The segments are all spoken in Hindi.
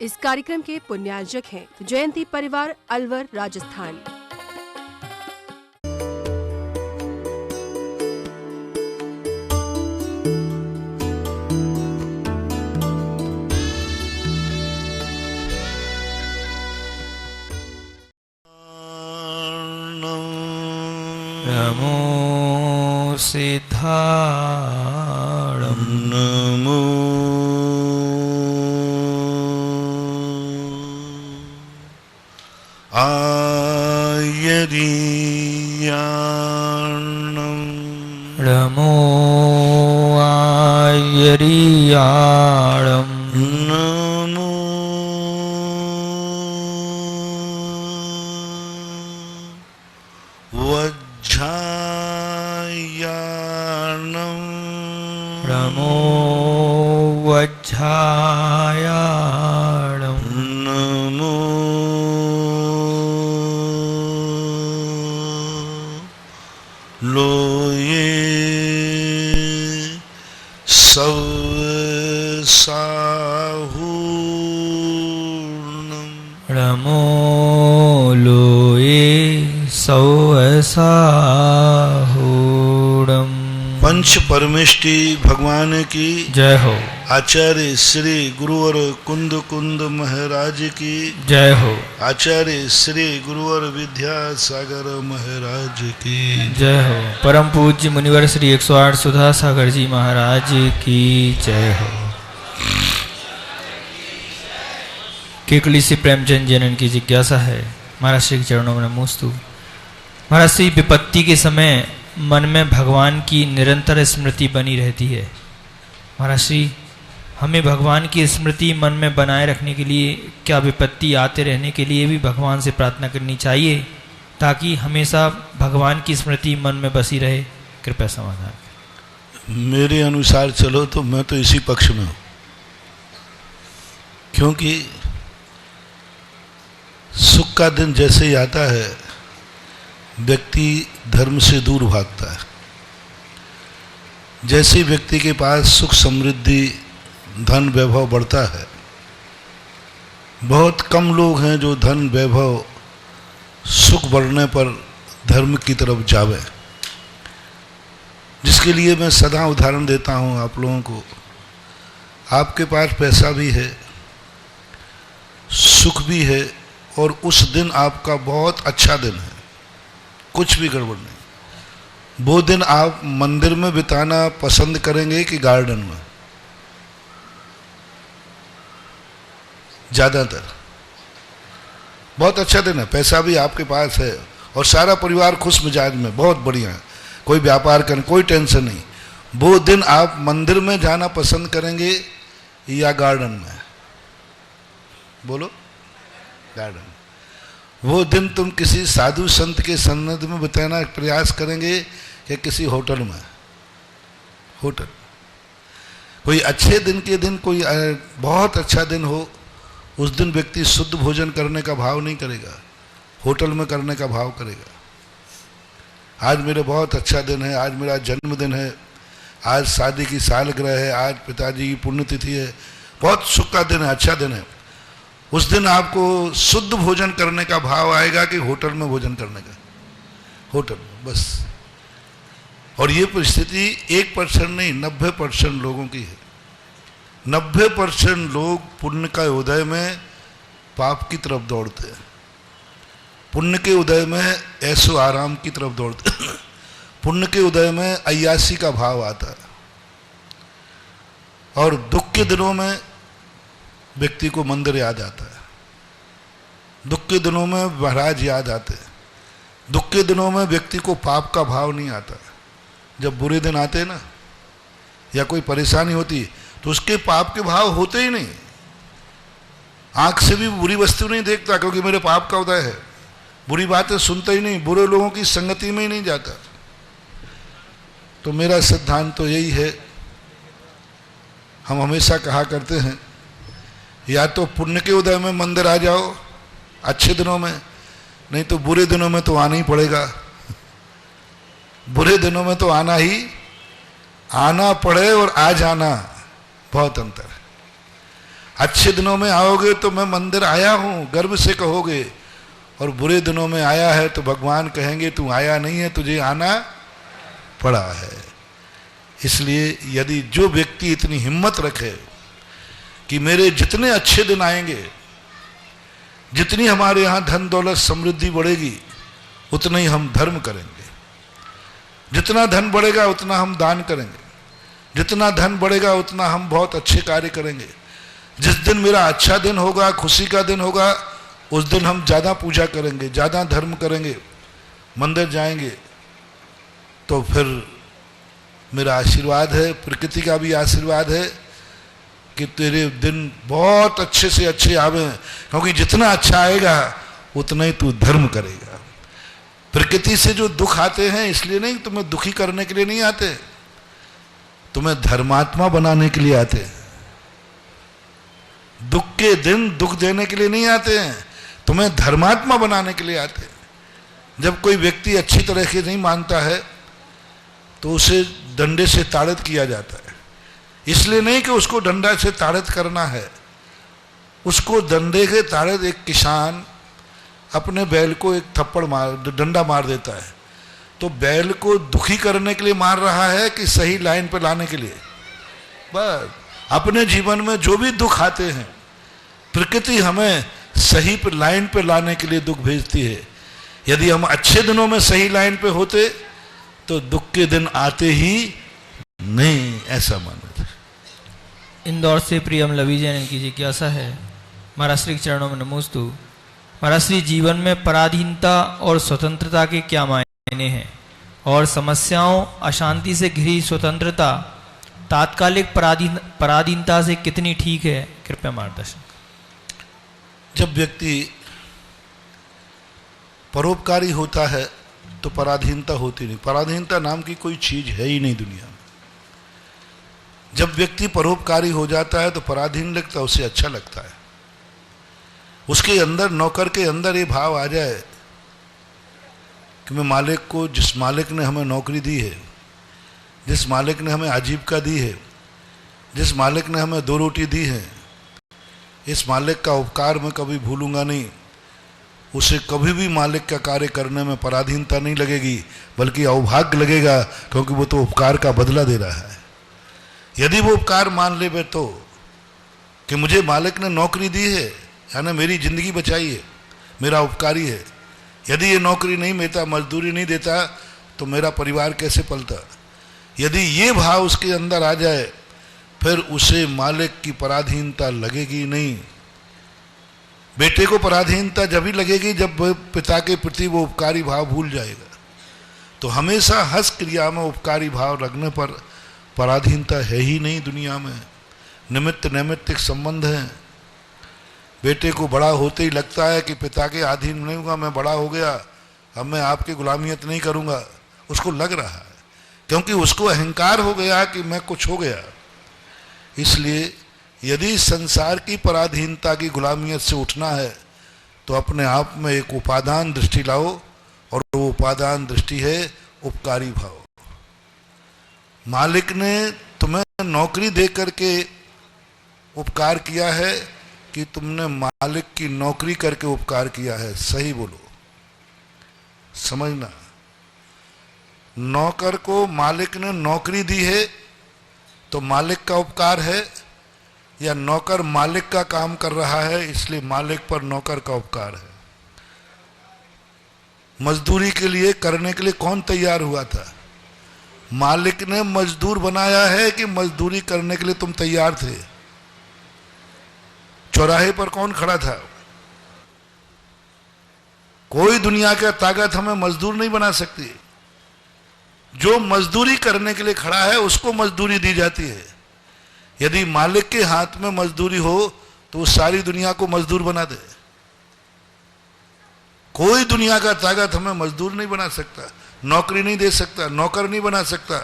इस कार्यक्रम के पुण्यार्जक हैं जयंती परिवार, अलवर, राजस्थान। नमो सिद्धाणं नमो आयर्याणं नमो आयर्याणं नमो वज्रायाणं नमो वज्रायाणं नमो लोये सवसाहूर्णं नमो लोये सौसाहूणं। पंच परमेष्टि भगवान की जय हो। आचार्य श्री गुरुवर कुंद कुंद महाराज की जय हो। आचार्य श्री गुरुवर विद्यासागर महाराज की जय हो। परम पूज्य मुनिवर श्री 108 सुधा सागर जी महाराज की जय हो। केकली से प्रेमचंद जनन की जिज्ञासा है। महाराज श्री के चरणों में नमोस्तु। महाराज श्री विपत्ति के समय मन में भगवान की निरंतर स्मृति बनी रहती है। महाराज श्री हमें भगवान की स्मृति मन में बनाए रखने के लिए क्या विपत्ति आते रहने के लिए भी भगवान से प्रार्थना करनी चाहिए ताकि हमेशा भगवान की स्मृति मन में बसी रहे? कृपया समाधान। मेरे अनुसार चलो तो मैं तो इसी पक्ष में हूं, क्योंकि सुख का दिन जैसे ही आता है व्यक्ति धर्म से दूर भागता है। जैसे व्यक्ति के पास सुख समृद्धि धन वैभव बढ़ता है, बहुत कम लोग हैं जो धन वैभव सुख बढ़ने पर धर्म की तरफ जावे, जिसके लिए मैं सदा उदाहरण देता हूं आप लोगों को। आपके पास पैसा भी है, सुख भी है, और उस दिन आपका बहुत अच्छा दिन है, कुछ भी गड़बड़ नहीं। वो दिन आप मंदिर में बिताना पसंद करेंगे कि गार्डन में? ज्यादातर बहुत अच्छा दिन है, पैसा भी आपके पास है और सारा परिवार खुश मिजाज में, बहुत बढ़िया है, कोई व्यापार करें, कोई टेंशन नहीं। वो दिन आप मंदिर में जाना पसंद करेंगे या गार्डन में? बोलो। गार्डन। वो दिन तुम किसी साधु संत के सन्निध में बिताना प्रयास करेंगे या किसी होटल में? होटल। कोई अच्छे दिन के दिन, कोई बहुत अच्छा दिन हो, उस दिन व्यक्ति शुद्ध भोजन करने का भाव नहीं करेगा, होटल में करने का भाव करेगा। आज मेरा बहुत अच्छा दिन है, आज मेरा जन्मदिन है, आज शादी की सालगिरह है, आज पिताजी की पुण्यतिथि है, बहुत सुख का दिन है, अच्छा दिन है। उस दिन आपको शुद्ध भोजन करने का भाव आएगा कि होटल में भोजन करने का? होटल में, बस। और ये परिस्थिति 1% नहीं, 90% लोगों की है। 90% लोग पुण्य का उदय में पाप की तरफ दौड़ते हैं, पुण्य के उदय में ऐशो आराम की तरफ दौड़ते हैं, पुण्य के उदय में अय्यासी का भाव आता है, और दुख के दिनों में व्यक्ति को मंदिर याद आता है, दुख के दिनों में महाराज याद आते हैं, दुख के दिनों में व्यक्ति को पाप का भाव नहीं आता। जब बुरे दिन आते हैं ना, या कोई परेशानी होती तो उसके पाप के भाव होते ही नहीं। आंख से भी बुरी वस्तु नहीं देखता क्योंकि मेरे पाप का उदय है, बुरी बातें सुनता ही नहीं, बुरे लोगों की संगति में ही नहीं जाता। तो मेरा सिद्धांत तो यही है, हम हमेशा कहा करते हैं या तो पुण्य के उदय में मंदिर आ जाओ अच्छे दिनों में, नहीं तो बुरे दिनों में तो आना ही पड़ेगा। बुरे दिनों में तो आना पड़े और आ जाना बहुत अंतर है। अच्छे दिनों में आओगे तो मैं मंदिर आया हूं गर्व से कहोगे, और बुरे दिनों में आया है तो भगवान कहेंगे तू आया नहीं है, तुझे आना पड़ा है। इसलिए यदि जो व्यक्ति इतनी हिम्मत रखे कि मेरे जितने अच्छे दिन आएंगे, जितनी हमारे यहां धन दौलत समृद्धि बढ़ेगी, उतना ही हम धर्म करेंगे, जितना धन बढ़ेगा उतना हम दान करेंगे, जितना धन बढ़ेगा उतना हम बहुत अच्छे कार्य करेंगे। जिस दिन मेरा अच्छा दिन होगा, खुशी का दिन होगा, उस दिन हम ज़्यादा पूजा करेंगे, ज़्यादा धर्म करेंगे, मंदिर जाएंगे। तो फिर मेरा आशीर्वाद है, प्रकृति का भी आशीर्वाद है कि तेरे दिन बहुत अच्छे से अच्छे आवे, क्योंकि जितना अच्छा आएगा उतना ही तू धर्म करेगा। प्रकृति से जो दुख आते हैं इसलिए नहीं, तुम्हें दुखी करने के लिए नहीं आते, तुम्हें धर्मात्मा बनाने के लिए आते हैं। दुख के दिन दुख देने के लिए नहीं आते हैं, तुम्हें धर्मात्मा बनाने के लिए आते हैं। जब कोई व्यक्ति अच्छी तरह से नहीं मानता है तो उसे डंडे से ताड़ित किया जाता है। इसलिए नहीं कि उसको डंडा से ताड़ित करना है, उसको डंडे के ताड़ित एक किसान अपने बैल को एक थप्पड़ डंडा मार देता है, तो बैल को दुखी करने के लिए मार रहा है कि सही लाइन पर लाने के लिए। बस अपने जीवन में जो भी दुख आते हैं, प्रकृति हमें सही पर लाइन पे लाने के लिए दुख भेजती है। यदि हम अच्छे दिनों में सही लाइन पे होते तो दुख के दिन आते ही नहीं, ऐसा मानो। इंदौर से प्रियम लवी जैन की जिज्ञासा है, महाराज श्री के चरणों में नमोस्तु। महाराज श्री, जीवन में पराधीनता और स्वतंत्रता के क्या मायने हैं, और समस्याओं अशांति से घिरी स्वतंत्रता तात्कालिक पराधीनता से कितनी ठीक है, कृपया मार्गदर्शन। जब व्यक्ति परोपकारी होता है तो पराधीनता होती नहीं। पराधीनता नाम की कोई चीज है ही नहीं दुनिया में। जब व्यक्ति परोपकारी हो जाता है तो पराधीन लगता है, उसे अच्छा लगता है। उसके अंदर, नौकर के अंदर ये भाव आ जाए कि मैं मालिक को, जिस मालिक ने हमें नौकरी दी है, जिस मालिक ने हमें आजीविका दी है, जिस मालिक ने हमें 2 रोटी दी है, इस मालिक का उपकार मैं कभी भूलूंगा नहीं। उसे कभी भी मालिक का कार्य करने में पराधीनता नहीं लगेगी, बल्कि अवभाग्य लगेगा, क्योंकि वो तो उपकार का बदला दे रहा है। यदि वो उपकार मान ले तो कि मुझे मालिक ने नौकरी दी है, यानी मेरी जिंदगी बचाई है, मेरा उपकारी है। यदि ये नौकरी नहीं देता, मजदूरी नहीं देता, तो मेरा परिवार कैसे पलता। यदि ये भाव उसके अंदर आ जाए, फिर उसे मालिक की पराधीनता लगेगी नहीं। बेटे को पराधीनता जब ही लगेगी जब पिता के प्रति वो उपकारी भाव भूल जाएगा। तो हमेशा हस क्रिया में उपकारी भाव लगने पर पराधीनता है ही नहीं दुनिया में। निमित्त नैमित्तिक संबंध है। बेटे को बड़ा होते ही लगता है कि पिता के अधीन नहीं होगा, मैं बड़ा हो गया, अब मैं आपकी गुलामियत नहीं करूँगा। उसको लग रहा है, क्योंकि उसको अहंकार हो गया कि मैं कुछ हो गया। इसलिए यदि संसार की पराधीनता की गुलामियत से उठना है तो अपने आप में एक उपादान दृष्टि लाओ, और वो उपादान दृष्टि है उपकारी भाव। मालिक ने तुम्हें नौकरी दे करके उपकार किया है कि तुमने मालिक की नौकरी करके उपकार किया है? सही बोलो, समझना। नौकर को मालिक ने नौकरी दी है तो मालिक का उपकार है, या नौकर मालिक का काम कर रहा है इसलिए मालिक पर नौकर का उपकार है? मजदूरी के लिए करने के लिए कौन तैयार हुआ था? मालिक ने मजदूर बनाया है कि मजदूरी करने के लिए तुम तैयार थे? चौराहे पर कौन खड़ा था? कोई दुनिया का ताकत हमें मजदूर नहीं बना सकती। जो मजदूरी करने के लिए खड़ा है उसको मजदूरी दी जाती है। यदि मालिक के हाथ में मजदूरी हो तो वो सारी दुनिया को मजदूर बना दे। कोई दुनिया का ताकत हमें मजदूर नहीं बना सकता, नौकरी नहीं दे सकता, नौकर नहीं बना सकता।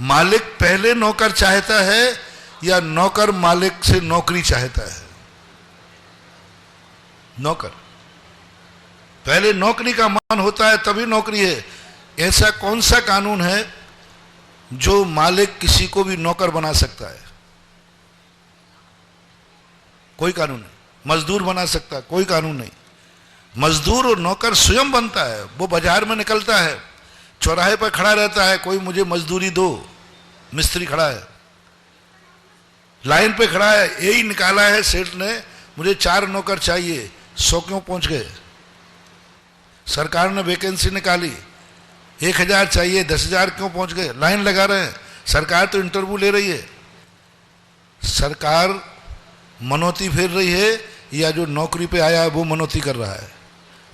मालिक पहले नौकर चाहता है या नौकर मालिक से नौकरी चाहता है? नौकर पहले नौकरी का मन होता है तभी नौकरी है। ऐसा कौन सा कानून है जो मालिक किसी को भी नौकर बना सकता है? कोई कानून नहीं। मजदूर बना सकता है, कोई कानून नहीं। मजदूर और नौकर स्वयं बनता है। वो बाजार में निकलता है, चौराहे पर खड़ा रहता है, कोई मुझे मजदूरी दो, मिस्त्री खड़ा है, लाइन पे खड़ा है, यही निकाला है सेठ ने, मुझे 4 नौकर चाहिए, 100 क्यों पहुंच गए? सरकार ने वैकेंसी निकाली, 1000 चाहिए, 10,000 क्यों पहुंच गए? लाइन लगा रहे हैं। सरकार तो इंटरव्यू ले रही है। सरकार मनोती फेर रही है या जो नौकरी पे आया है वो मनोती कर रहा है?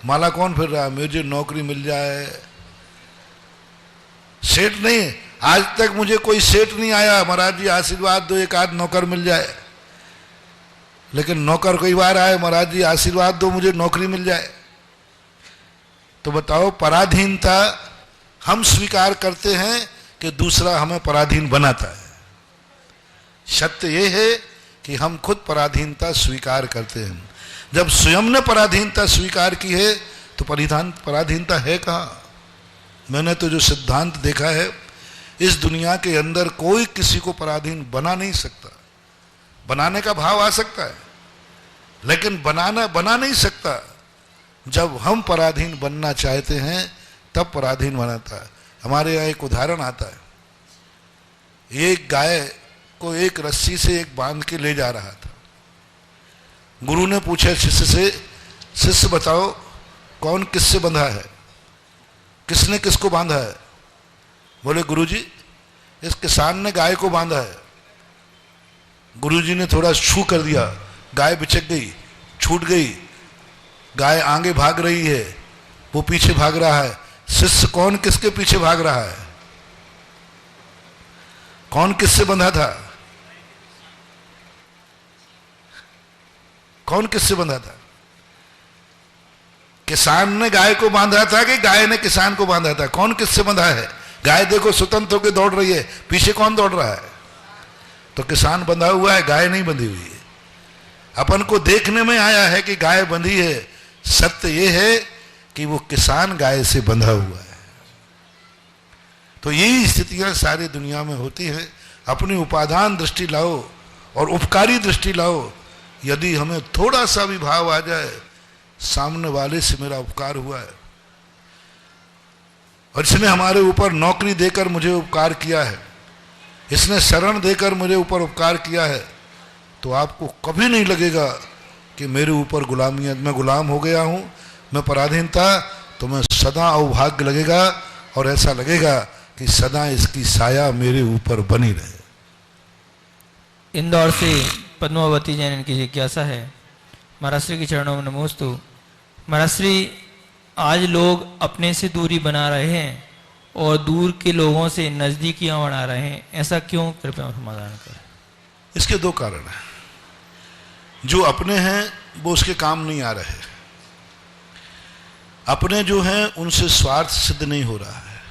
माला कौन फेर रहा है? मुझे नौकरी मिल जाए। सेठ नहीं, आज तक मुझे कोई सेठ नहीं आया, महाराज जी आशीर्वाद दो, एक आध नौकर मिल जाए। लेकिन नौकर कई बार आए, महाराज जी आशीर्वाद दो, मुझे नौकरी मिल जाए। तो बताओ, पराधीनता हम स्वीकार करते हैं कि दूसरा हमें पराधीन बनाता है? सत्य यह है कि हम खुद पराधीनता स्वीकार करते हैं। जब स्वयं ने पराधीनता स्वीकार की है तो पराधीनता है कहाँ? मैंने तो जो सिद्धांत देखा है, इस दुनिया के अंदर कोई किसी को पराधीन बना नहीं सकता। बनाने का भाव आ सकता है, लेकिन बना नहीं सकता। जब हम पराधीन बनना चाहते हैं तब पराधीन बनाता है। हमारे यहाँ एक उदाहरण आता है। एक गाय को एक रस्सी से एक बांध के ले जा रहा था। गुरु ने पूछा शिष्य से, शिष्य बताओ कौन किससे बंधा है, किसने किसको बांधा है? बोले गुरुजी, इस किसान ने गाय को बांधा है। गुरुजी ने थोड़ा छू कर दिया, गाय बिचक गई, छूट गई। गाय आगे भाग रही है, वो पीछे भाग रहा है। शिष्य कौन किसके पीछे भाग रहा है? कौन किससे बंधा था? कौन किससे बंधा था? किसान ने गाय को बांधा था कि गाय ने किसान को बांधा था? कौन किससे बंधा है? गाय देखो स्वतंत्र होकर दौड़ रही है, पीछे कौन दौड़ रहा है? तो किसान बंधा हुआ है, गाय नहीं बंधी हुई है। अपन को देखने में आया है कि गाय बंधी है, सत्य यह है कि वो किसान गाय से बंधा हुआ है। तो यही स्थितियां सारी दुनिया में होती हैं। अपनी उपादान दृष्टि लाओ और उपकारी दृष्टि लाओ। यदि हमें थोड़ा सा भी भाव आ जाए, सामने वाले से मेरा उपकार हुआ है और इसने हमारे ऊपर नौकरी देकर मुझे उपकार किया है, इसने शरण देकर मुझे ऊपर उपकार किया है, तो आपको कभी नहीं लगेगा कि मेरे ऊपर गुलामियत, मैं गुलाम हो गया हूं, मैं पराधीन था। तो मैं सदा अभाग्य लगेगा और ऐसा लगेगा कि सदा इसकी साया मेरे ऊपर बनी रहे। इंदौर से पद्मावती जैन की जिज्ञासा है। महाराज श्री के चरणों में नमोस्तु। महाराज श्री, आज लोग अपने से दूरी बना रहे हैं और दूर के लोगों से नजदीकियां बना रहे हैं, ऐसा क्यों? कृपया समाधान करें। इसके 2 कारण हैं। जो अपने हैं वो उसके काम नहीं आ रहे, अपने जो हैं उनसे स्वार्थ सिद्ध नहीं हो रहा है।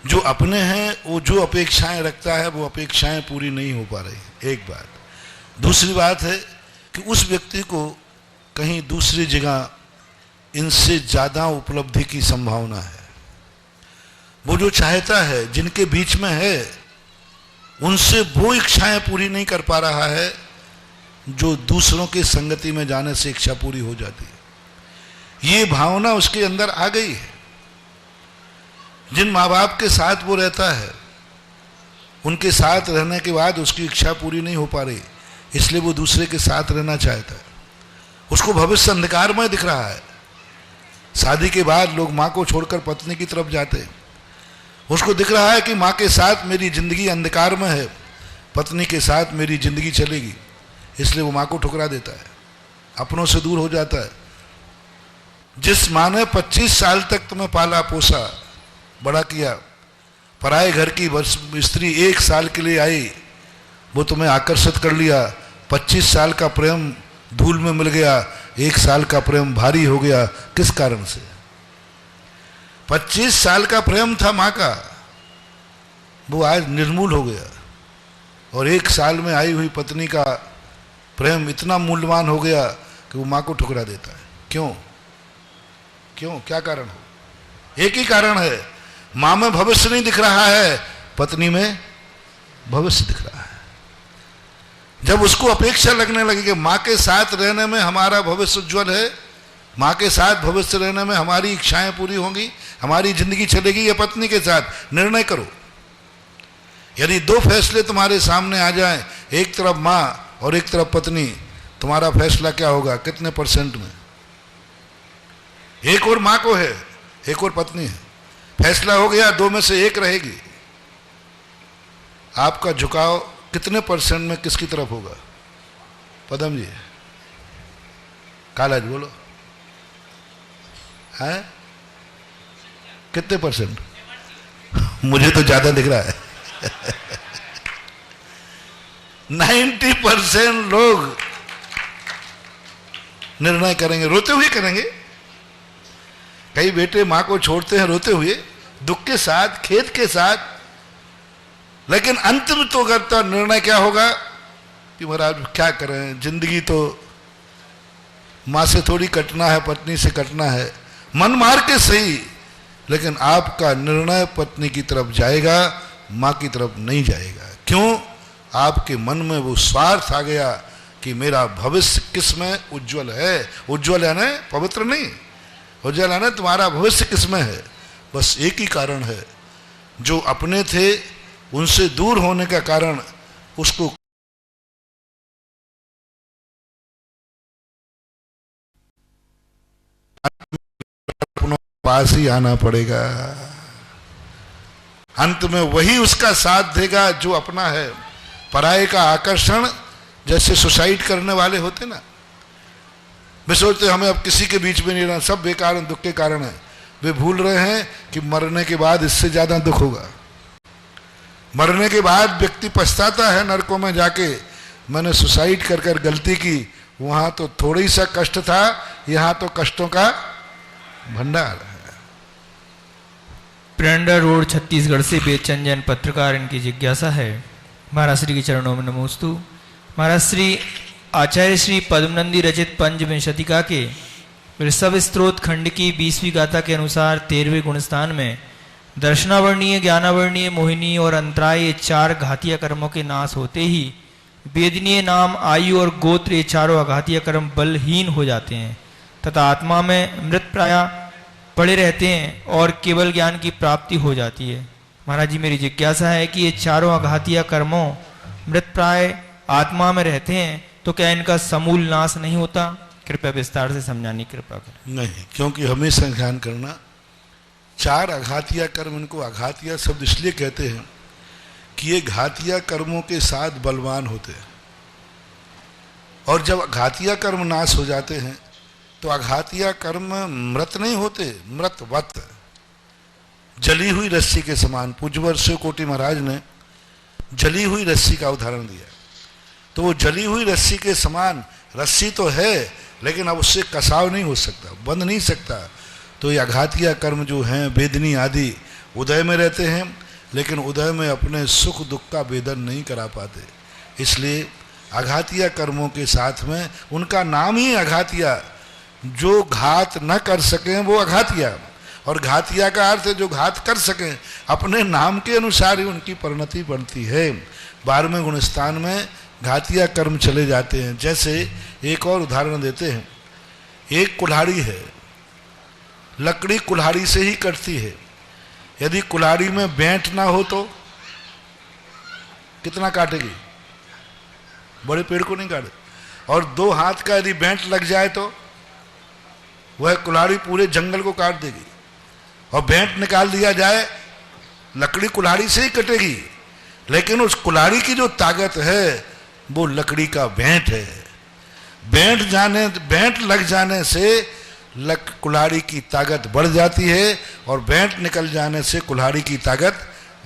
जो अपने हैं वो जो अपेक्षाएं रखता है वो अपेक्षाएं पूरी नहीं हो पा रही, एक बात। दूसरी बात है कि उस व्यक्ति को कहीं दूसरी जगह इनसे ज़्यादा उपलब्धि की संभावना है। वो जो चाहता है, जिनके बीच में है, उनसे वो इच्छाएं पूरी नहीं कर पा रहा है जो दूसरों की संगति में जाने से इच्छा पूरी हो जाती है। ये भावना उसके अंदर आ गई है। जिन माँ बाप के साथ वो रहता है, उनके साथ रहने के बाद उसकी इच्छा पूरी नहीं हो पा रही, इसलिए वो दूसरे के साथ रहना चाहता है। उसको भविष्य अंधकारमय दिख रहा है। शादी के बाद लोग माँ को छोड़कर पत्नी की तरफ जाते हैं। उसको दिख रहा है कि माँ के साथ मेरी जिंदगी अंधकार में है, पत्नी के साथ मेरी जिंदगी चलेगी, इसलिए वो माँ को ठुकरा देता है, अपनों से दूर हो जाता है। जिस माँ ने 25 साल तक तुम्हें पाला पोसा बड़ा किया, पराए घर की स्त्री 1 साल के लिए आई, वो तुम्हें आकर्षित कर लिया, 25 साल का प्रेम धूल में मिल गया, 1 साल का प्रेम भारी हो गया। किस कारण से? 25 साल का प्रेम था माँ का, वो आज निर्मूल हो गया। और 1 साल में आई हुई पत्नी का प्रेम इतना मूल्यवान हो गया कि वो माँ को ठुकरा देता है। क्यों? क्यों? क्या कारण हो? एक ही कारण है, माँ में भविष्य नहीं दिख रहा है, पत्नी में भविष्य दिख रहा है। जब उसको अपेक्षा लगने लगी कि माँ के साथ रहने में हमारा भविष्य उज्ज्वल है, माँ के साथ भविष्य रहने में हमारी इच्छाएं पूरी होंगी, हमारी जिंदगी चलेगी, या पत्नी के साथ, निर्णय करो। यदि दो फैसले तुम्हारे सामने आ जाएं, एक तरफ माँ और एक तरफ पत्नी, तुम्हारा फैसला क्या होगा, कितने % में? एक और माँ को है, एक और पत्नी है, फैसला हो गया, दो में से एक रहेगी। आपका झुकाव कितने % में किसकी तरफ होगा? पदम जी, कालाज बोलो, है कितने %? मुझे तो ज्यादा दिख रहा है। 90% लोग निर्णय करेंगे, रोते हुए करेंगे। कई बेटे मां को छोड़ते हैं रोते हुए, दुख के साथ, खेद के साथ, लेकिन अंतिम तो करता निर्णय क्या होगा कि महाराज क्या करें, जिंदगी तो मां से थोड़ी कटना है, पत्नी से कटना है, मन मार के सही, लेकिन आपका निर्णय पत्नी की तरफ जाएगा, मां की तरफ नहीं जाएगा। क्यों? आपके मन में वो स्वार्थ आ गया कि मेरा भविष्य किस में उज्जवल है। उज्जवल यानी पवित्र नहीं, उज्जवल यानी तुम्हारा भविष्य किस में है। बस एक ही कारण है, जो अपने थे उनसे दूर होने का कारण उसको पास ही आना पड़ेगा। अंत में वही उसका साथ देगा जो अपना है। पराये का आकर्षण, जैसे सुसाइड करने वाले होते ना, वे सोचते हमें अब किसी के बीच में नहीं रहना, सब बेकार दुख के कारण है। वे भूल रहे हैं कि मरने के बाद इससे ज्यादा दुख होगा। मरने के बाद व्यक्ति पछताता है नरकों में जाके, मैंने सुसाइड कर कर गलती की, वहां तो थोड़ी सा कष्ट था, यहां तो कष्टों का भंडार है। प्रेंडा रोड छत्तीसगढ़ से बेचैन जैन पत्रकार, इनकी जिज्ञासा है। महाराज श्री के चरणों में नमोस्तु। महाराज श्री आचार्य श्री पद्मनंदी रचित पंचविंशतिका के ऋषभ स्त्रोत खंड की 20वीं गाथा के अनुसार 13वें गुणस्थान में दर्शनावर्णीय, ज्ञानावर्णीय, मोहिनी और अंतराय, ये 4 घातीय कर्मों के नाश होते ही वेदनीय, नाम, आयु और गोत्र, ये 4 अघातीय कर्म बलहीन हो जाते हैं तथा आत्मा में मृत प्राय पड़े रहते हैं और केवल ज्ञान की प्राप्ति हो जाती है। महाराज जी, मेरी जिज्ञासा है कि ये 4 अघातीय कर्मों मृत प्राय आत्मा में रहते हैं, तो क्या इनका समूल नाश नहीं होता? कृपया विस्तार से समझाने की कृपा करें। नहीं, क्योंकि हमेशा ध्यान करना, 4 अघातीय कर्म, इनको अघातीय शब्द इसलिए कहते हैं कि ये घातीय कर्मों के साथ बलवान होते हैं, और जब घातीय कर्म नाश हो जाते हैं तो अघातीय कर्म मृत नहीं होते, मृतवत, जली हुई रस्सी के समान। पूज्यवर शिव कोटि महाराज ने जली हुई रस्सी का उदाहरण दिया। तो वो जली हुई रस्सी के समान, रस्सी तो है लेकिन अब उससे कसाव नहीं हो सकता, बंध नहीं सकता। तो ये अघातीय कर्म जो हैं, वेदनी आदि, उदय में रहते हैं, लेकिन उदय में अपने सुख दुख का वेदन नहीं करा पाते। इसलिए अघातीय कर्मों के साथ में उनका नाम ही अघातीय, जो घात न कर सकें वो अघातीय, और घातिया का अर्थ है जो घात कर सकें। अपने नाम के अनुसार ही उनकी परिणति बनती है। 12वें गुणस्थान में घातिया कर्म चले जाते हैं। जैसे एक और उदाहरण देते हैं, एक कुल्हाड़ी है, लकड़ी कुल्हाड़ी से ही कटती है। यदि कुल्हाड़ी में बेंट ना हो तो कितना काटेगी? बड़े पेड़ को नहीं काटे। और 2 हाथ का यदि बेंट लग जाए तो वह कुल्हाड़ी पूरे जंगल को काट देगी। और बेंट निकाल दिया जाए, लकड़ी कुल्हाड़ी से ही कटेगी, लेकिन उस कुल्हाड़ी की जो ताकत है वो लकड़ी का बेंट है। बेंट लग जाने से कुल्हाड़ी की ताकत बढ़ जाती है, और बेंट निकल जाने से कुल्हाड़ी की ताकत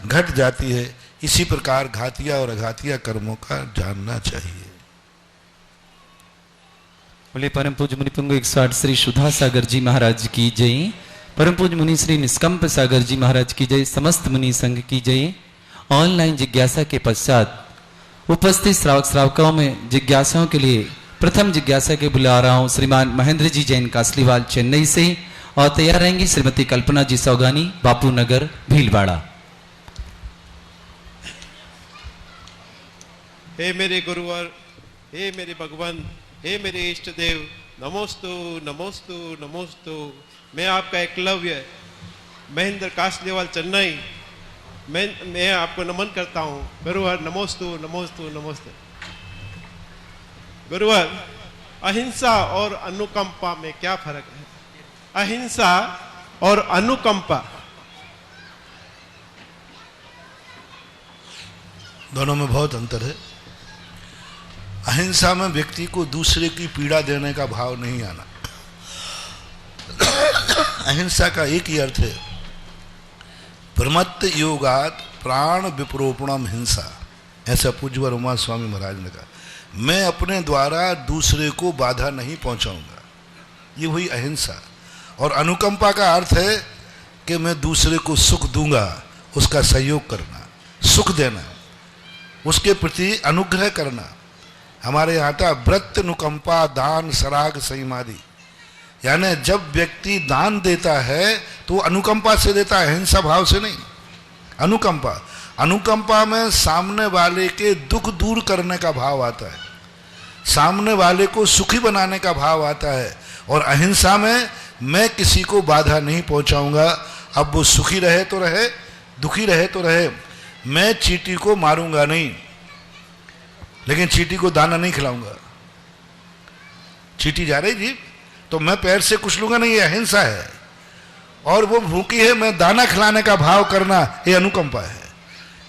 घट जाती है। इसी प्रकार घातिया और अघातिया कर्मों का जानना चाहिए। बोले परम पूज्य मुनि पुंग 108 श्री सुधा सागर जी महाराज की जय। परम पूज्य मुनि श्री निष्कंप सागर जी महाराज की जय। समस्त मुनि संघ की जय। ऑनलाइन जिज्ञासा के पश्चात उपस्थित श्रावक श्रावकाओं में जिज्ञासाओं के लिए प्रथम जिज्ञासा के बुला रहा हूं श्रीमान महेंद्र जी जैन कासलीवाल चेन्नई से, और तैयार रहेंगी श्रीमती कल्पना जी सौगानी बापू नगर भीलवाड़ा। हे मेरे गुरुवर हे मेरे भगवान, हे मेरे इष्ट देव, नमोस्तु नमोस्तु नमोस्तु। मैं आपका एकलव्य महेंद्र कासदेवाल चेन्नई, मैं आपको नमन करता हूँ। गुरुवर नमोस्तु नमोस्तु नमोस्तु। गुरुवर, अहिंसा और अनुकंपा में क्या फर्क है? अहिंसा और अनुकंपा दोनों में बहुत अंतर है। अहिंसा में व्यक्ति को दूसरे की पीड़ा देने का भाव नहीं आना। अहिंसा का एक ही अर्थ है, प्रमत्त योगात प्राण विप्रोपणम हिंसा। ऐसा पूज्यवर उमा स्वामी महाराज ने कहा, मैं अपने द्वारा दूसरे को बाधा नहीं पहुंचाऊंगा, ये हुई अहिंसा। और अनुकंपा का अर्थ है कि मैं दूसरे को सुख दूंगा, उसका सहयोग करना, सुख देना, उसके प्रति अनुग्रह करना। हमारे यहाँ था व्रत अनुकंपा दान सराग संयमादि, यानी जब व्यक्ति दान देता है तो अनुकंपा से देता है, हिंसा भाव से नहीं। अनुकंपा, अनुकंपा में सामने वाले के दुख दूर करने का भाव आता है, सामने वाले को सुखी बनाने का भाव आता है। और अहिंसा में मैं किसी को बाधा नहीं पहुंचाऊंगा, अब वो सुखी रहे तो रहे, दुखी रहे तो रहे। मैं चींटी को मारूंगा नहीं, लेकिन चींटी को दाना नहीं खिलाऊंगा। चींटी जा रही जी तो मैं पैर से कुचलूंगा नहीं, ये अहिंसा है। और वो भूखी है, मैं दाना खिलाने का भाव करना, ये अनुकंपा है।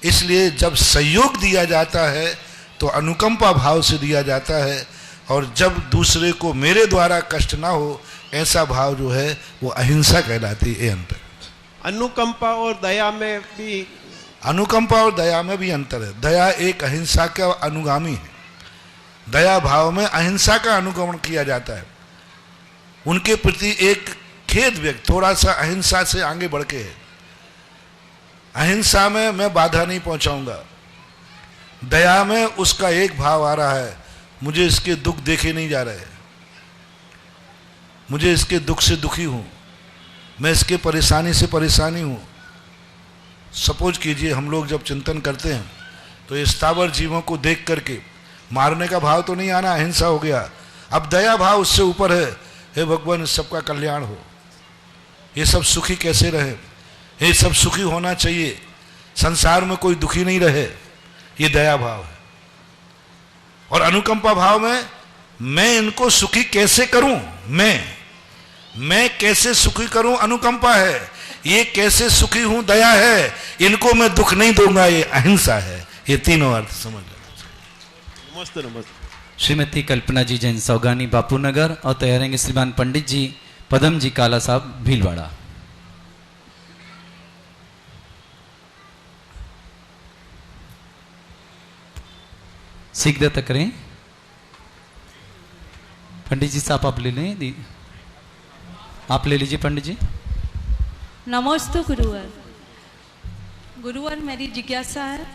इसलिए जब सहयोग दिया जाता है तो अनुकंपा भाव से दिया जाता है, और जब दूसरे को मेरे द्वारा कष्ट ना हो ऐसा भाव जो है वो अहिंसा कहलाती है। अंतर अनुकंपा और दया में भी, अनुकंपा और दया में भी अंतर है। दया एक अहिंसा का अनुगामी है। दया भाव में अहिंसा का अनुगमन किया जाता है, उनके प्रति एक खेद व्यक्त, थोड़ा सा अहिंसा से आगे बढ़ के है। अहिंसा में मैं बाधा नहीं पहुंचाऊंगा, दया में उसका एक भाव आ रहा है, मुझे इसके दुख देखे नहीं जा रहे, मुझे इसके दुख से दुखी हूं, मैं इसके परेशानी से परेशानी हूं। सपोज कीजिए हम लोग जब चिंतन करते हैं तो ये स्थावर जीवों को देख करके मारने का भाव तो नहीं आना, अहिंसा हो गया। अब दया भाव उससे ऊपर है, हे भगवान इस सबका कल्याण हो, ये सब सुखी कैसे रहे, ये सब सुखी होना चाहिए, संसार में कोई दुखी नहीं रहे, ये दया भाव है। और अनुकंपा भाव में मैं इनको सुखी कैसे करूं, मैं कैसे सुखी करूं, अनुकंपा है। ये कैसे सुखी हूं, दया है। इनको मैं दुख नहीं दूंगा, ये अहिंसा है। ये तीनों अर्थ समझ लेना चाहिए। नमस्ते नमस्ते। श्रीमती कल्पना जी जैन सौगानी बापू नगर, और तैयारेंगे श्रीमान पंडित जी पदम जी काला साहब भीलवाड़ा। शीघ्रता करें। पंडित जी साहब आप ले लें, आप ले लीजिए पंडित जी। नमस्ते गुरुवर। गुरुवर मेरी जिज्ञासा है,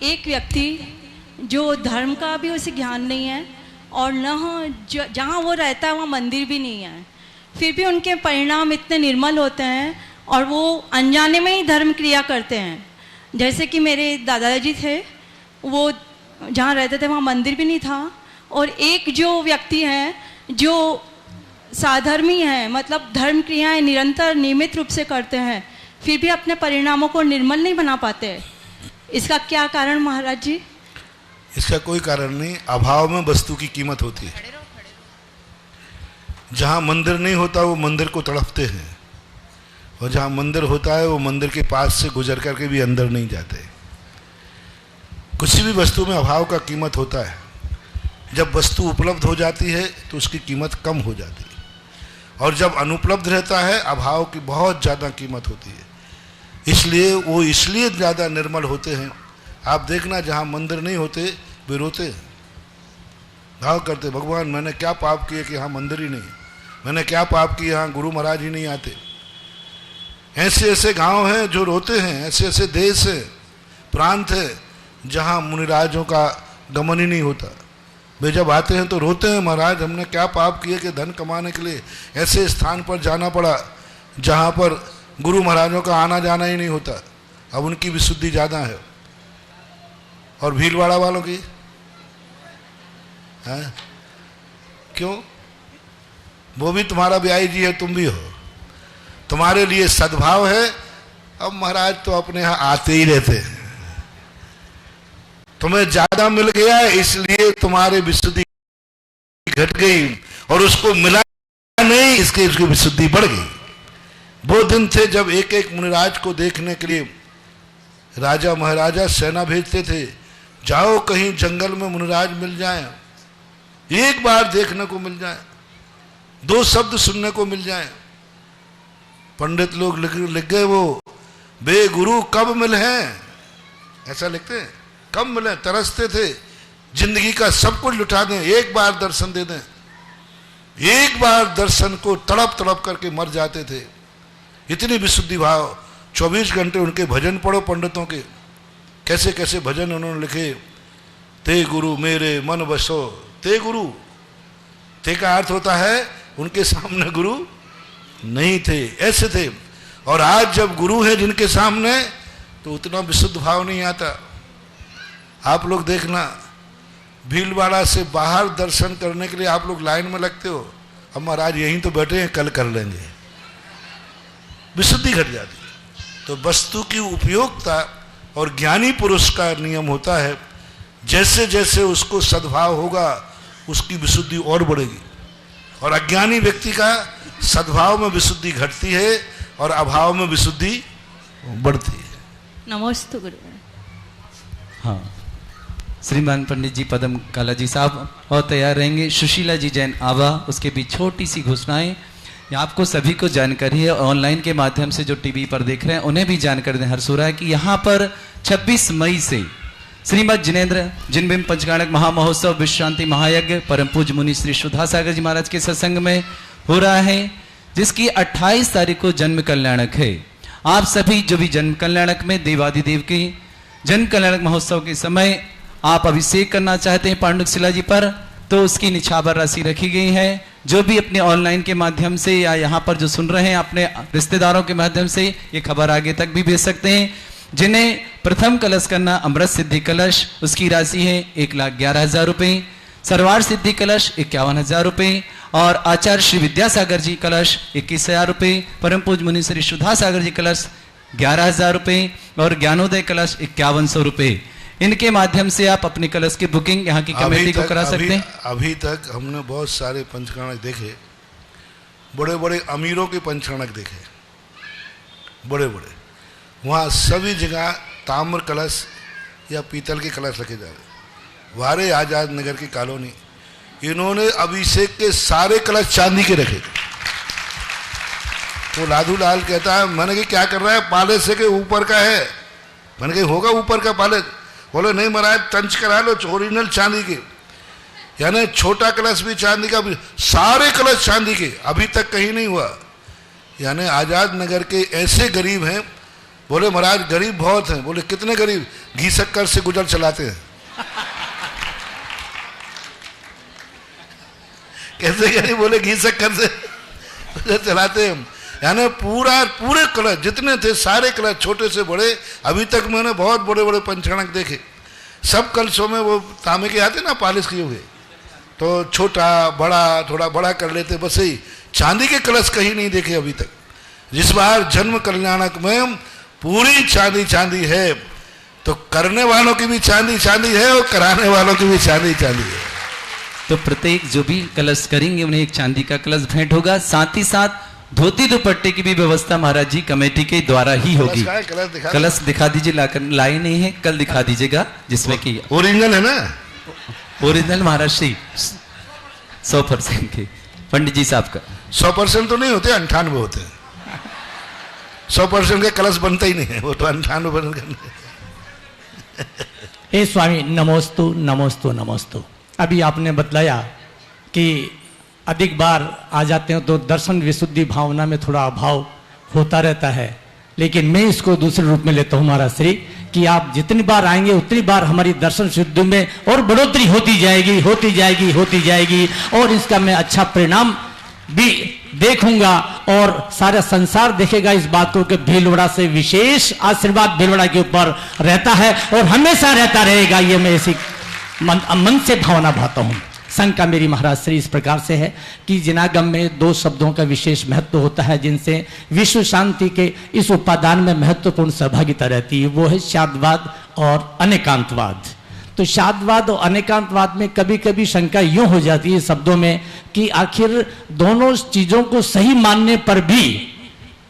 एक व्यक्ति जो धर्म का भी उसे ज्ञान नहीं है और न जहाँ वो रहता है वहाँ मंदिर भी नहीं है, फिर भी उनके परिणाम इतने निर्मल होते हैं और वो अनजाने में ही धर्म क्रिया करते हैं। जैसे कि मेरे दादाजी थे, वो जहाँ रहते थे वहाँ मंदिर भी नहीं था, और एक जो व्यक्ति हैं जो साधर्मी हैं, मतलब धर्म क्रियाएं निरंतर नियमित रूप से करते हैं, फिर भी अपने परिणामों को निर्मल नहीं बना पाते। इसका क्या कारण महाराज जी? इसका कोई कारण नहीं, अभाव में वस्तु की कीमत होती है। जहाँ मंदिर नहीं होता वो मंदिर को तड़पते हैं, और जहाँ मंदिर होता है वो मंदिर के पास से गुजर करके भी अंदर नहीं जाते। किसी भी वस्तु में अभाव का कीमत होता है। जब वस्तु उपलब्ध हो जाती है तो उसकी कीमत कम हो जाती है, और जब अनुपलब्ध रहता है अभाव की बहुत ज़्यादा कीमत होती है। इसलिए वो इसलिए ज़्यादा निर्मल होते हैं। आप देखना जहाँ मंदिर नहीं होते वे रोते हैं, भाव करते, भगवान मैंने क्या पाप किए कि यहाँ मंदिर ही नहीं, मैंने क्या पाप किए यहाँ गुरु महाराज ही नहीं आते। ऐसे ऐसे गांव हैं जो रोते हैं, ऐसे ऐसे देश है, प्रांत है जहाँ मुनिराजों का गमन ही नहीं होता। वे जब आते हैं तो रोते हैं, महाराज हमने क्या पाप किए कि धन कमाने के लिए ऐसे स्थान पर जाना पड़ा जहाँ पर गुरु महाराजों का आना जाना ही नहीं होता। अब उनकी विशुद्धि ज़्यादा है। और भीलवाड़ा वालों की हाँ? क्यों? वो भी तुम्हारा ब्याही जी है, तुम भी हो, तुम्हारे लिए सद्भाव है। अब महाराज तो अपने यहां आते ही रहते हैं, तुम्हें ज्यादा मिल गया है इसलिए तुम्हारे विशुद्धि घट गई, और उसको मिला नहीं इसके उसकी विशुद्धि बढ़ गई। वो दिन थे जब एक एक मुनिराज को देखने के लिए राजा महाराजा सेना भेजते थे, जाओ कहीं जंगल में मुनिराज मिल जाए, एक बार देखने को मिल जाए, दो शब्द सुनने को मिल जाए। पंडित लोग लिख गए वो, बे गुरु कब मिले हैं, ऐसा लिखते हैं, कब मिले, तरसते थे, जिंदगी का सब कुछ लुटा दें, एक बार दर्शन दे दें। एक बार दर्शन को तड़प तड़प करके मर जाते थे, इतनी विशुद्धि भाव। 24 घंटे उनके भजन पढ़ो पंडितों के, कैसे कैसे भजन उन्होंने लिखे। ते गुरु मेरे मन बसो, ते गुरु, ते का अर्थ होता है उनके सामने गुरु नहीं थे, ऐसे थे। और आज जब गुरु है जिनके सामने, तो उतना विशुद्ध भाव नहीं आता। आप लोग देखना, भीलवाड़ा से बाहर दर्शन करने के लिए आप लोग लाइन में लगते हो, अब महाराज यहीं तो बैठे हैं, कल कर लेंगे, विशुद्धि घट जाती है। तो वस्तु की उपयोगिता और ज्ञानी पुरुष का नियम होता है, जैसे जैसे उसको सद्भाव होगा उसकी विशुद्धि और बढ़ेगी, और अज्ञानी व्यक्ति का सद्भाव में विशुद्धि घटती है और अभाव में विशुद्धि बढ़ती है। नमस्ते गुरु। हाँ, श्रीमान पंडित जी पदम काला जी साहब और तैयार रहेंगे। सुशीला जी जैन आवा, उसके भी छोटी सी घोषणाएं। आपको सभी को जानकारी है, ऑनलाइन के माध्यम से जो टीवी पर देख रहे हैं उन्हें भी जानकारी दें हर्ष हो रहा है कि यहाँ पर 26 मई से श्रीमद जिनेन्द्र जिनबिंब पंचकाणक महामहोत्सव विश्व शांति महायज्ञ परम पूज्य मुनि श्री सुधा सागर जी महाराज के सत्संग में हो रहा है, जिसकी 28 तारीख को जन्म कल्याणक है। आप सभी जो भी जन्म कल्याणक में देवादिदेव के जन्म कल्याणक महोत्सव के समय आप अभिषेक करना चाहते हैं पांडुक शिला जी पर, तो उसकी निछावर राशि रखी गई है। जो भी अपने ऑनलाइन के माध्यम से या यहाँ पर जो सुन रहे हैं अपने रिश्तेदारों के माध्यम से ये खबर आगे तक भी भेज सकते हैं। जिन्हें प्रथम कलश करना अमृत सिद्धि कलश, उसकी राशि है 1,11,000 रुपये, सरवार सिद्धि कलश 51,000 रुपये, और आचार्य श्री विद्यासागर जी कलश 21,000 रुपये, परम पूज्य मुनि श्री सुधा सागर जी कलश 11,000 रुपये, और ज्ञानोदय कलश 5,100 रुपये। इनके माध्यम से आप अपने कलश की बुकिंग यहाँ की कमेटी को करा सकते हैं। अभी तक हमने बहुत सारे पंचकाणक देखे, बड़े बड़े अमीरों के पंचकाणक देखे, बड़े बड़े, वहाँ सभी जगह ताम्र कलश या पीतल के कलश रखे जा रहे। वारे आजाद नगर की कॉलोनी, इन्होंने अभिषेक के सारे कलश चांदी के रखे। तो लाधू लाल कहता है, मैंने कि क्या कर रहा है, पाले से के ऊपर का है। मैंने कहा होगा ऊपर का पाले, बोले नहीं महाराज तंच करा लो, ओरिजिनल चांदी के, यानी छोटा कलश भी चांदी का, भी सारे कलश चांदी के, अभी तक कहीं नहीं हुआ। यानी आजाद नगर के ऐसे गरीब हैं। बोले महाराज गरीब बहुत हैं। बोले कितने गरीब, घी शक्कर से गुजर चलाते हैं। कैसे गरीब, बोले घी शक्कर से गुजर चलाते हैं। यानी पूरे कलश जितने थे सारे कलश छोटे से बड़े, अभी तक मैंने बहुत बड़े बड़े पंचकाणक देखे। सब कलशों में वो तांबे के आते ना पॉलिश किए हुए, तो छोटा बड़ा थोड़ा बड़ा कर लेते, बस यही। चांदी के कलश कहीं नहीं देखे अभी तक। जिस बार जन्म कल्याणक में पूरी चांदी चांदी है, तो करने वालों की भी चांदी चांदी है और कराने वालों की भी चांदी चांदी है। तो प्रत्येक जो भी कलश करेंगे उन्हें एक चांदी का कलश भेंट होगा। साथ ही साथ धोती दुपट्टे की भी व्यवस्था महाराज जी कमेटी के द्वारा ही होगी। कलश दिखा दीजिए, लाए नहीं है, कल दिखा दीजिएगा, जिसमें कि ओरिजिनल है ना, ओरिजिनल महाराज श्री 100% के पंडित जी साहब का 100% तो नहीं होते, 98 होते हैं। 100% के कलश बनता ही नहीं है, वो तो 98 बन गए। हे स्वामी नमोस्तु नमोस्तु नमोस्तु। अभी आपने बतलाया कि अधिक बार आ जाते हैं तो दर्शन विशुद्धि भावना में थोड़ा अभाव होता रहता है, लेकिन मैं इसको दूसरे रूप में लेता हूँ महाराज श्री कि आप जितनी बार आएंगे उतनी बार हमारी दर्शन शुद्धि में और बढ़ोतरी होती जाएगी होती जाएगी होती जाएगी, और इसका मैं अच्छा परिणाम भी देखूंगा और सारा संसार देखेगा इस बात को कि भीलवाड़ा से विशेष आशीर्वाद भीलवाड़ा के ऊपर रहता है और हमेशा रहता रहेगा। ये मैं ऐसी मन से भावना भाता हूँ। शंका मेरी महाराज श्री इस प्रकार से है कि जिनागम में दो शब्दों का विशेष महत्व होता है जिनसे विश्व शांति के इस उपादान में महत्वपूर्ण सहभागिता रहती है, वो है शादवाद और अनेकांतवाद। तो शादवाद और अनेकांतवाद में कभी कभी शंका यूं हो जाती है शब्दों में कि आखिर दोनों चीजों को सही मानने पर भी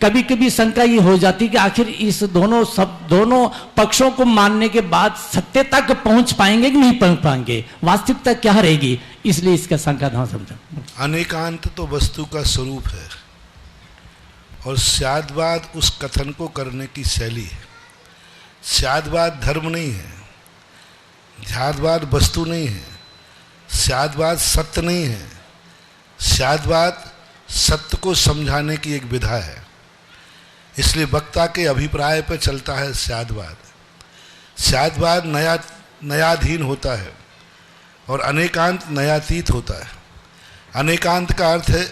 कभी कभी शंका ये हो जाती कि आखिर इस दोनों पक्षों को मानने के बाद सत्य तक पहुंच पाएंगे कि नहीं पहुंच पाएंगे, वास्तविकता क्या रहेगी, इसलिए इसका शंका था समझा। अनेकांत तो वस्तु का स्वरूप है और स्यादवाद उस कथन को करने की शैली है। स्यादवाद धर्म नहीं है, ध्यादवाद वस्तु नहीं है, स्यादवाद सत्य नहीं है, स्यादवाद सत्य को समझाने की एक विधा है। इसलिए वक्ता के अभिप्राय पर चलता है स्यादवाद। स्यादवाद नयाधीन होता है और अनेकांत नयातीत होता है। अनेकांत का अर्थ है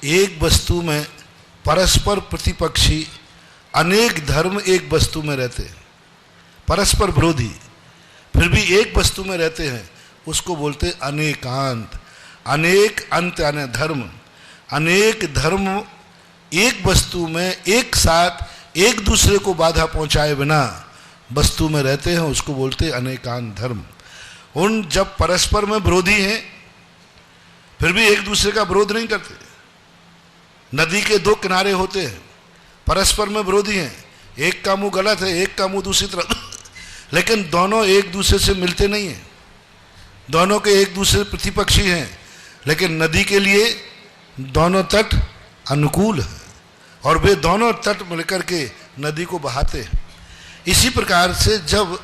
एक वस्तु में परस्पर प्रतिपक्षी अनेक धर्म एक वस्तु में रहते हैं, परस्पर विरोधी फिर भी एक वस्तु में रहते हैं, उसको बोलते हैं अनेकांत। अनेक अंत यानी धर्म, अनेक धर्म एक वस्तु में एक साथ एक दूसरे को बाधा पहुंचाए बिना वस्तु में रहते हैं, उसको बोलते हैं अनेकांत धर्म। उन जब परस्पर में विरोधी हैं फिर भी एक दूसरे का विरोध नहीं करते। नदी के दो किनारे होते हैं, परस्पर में विरोधी हैं, एक का मुंह गलत है, एक का मुंह दूसरी तरफ, लेकिन दोनों एक दूसरे से मिलते नहीं हैं, दोनों के एक दूसरे प्रतिपक्षी हैं, लेकिन नदी के लिए दोनों तट अनुकूल है और वे दोनों तट मिलकर के नदी को बहाते हैं। इसी प्रकार से जब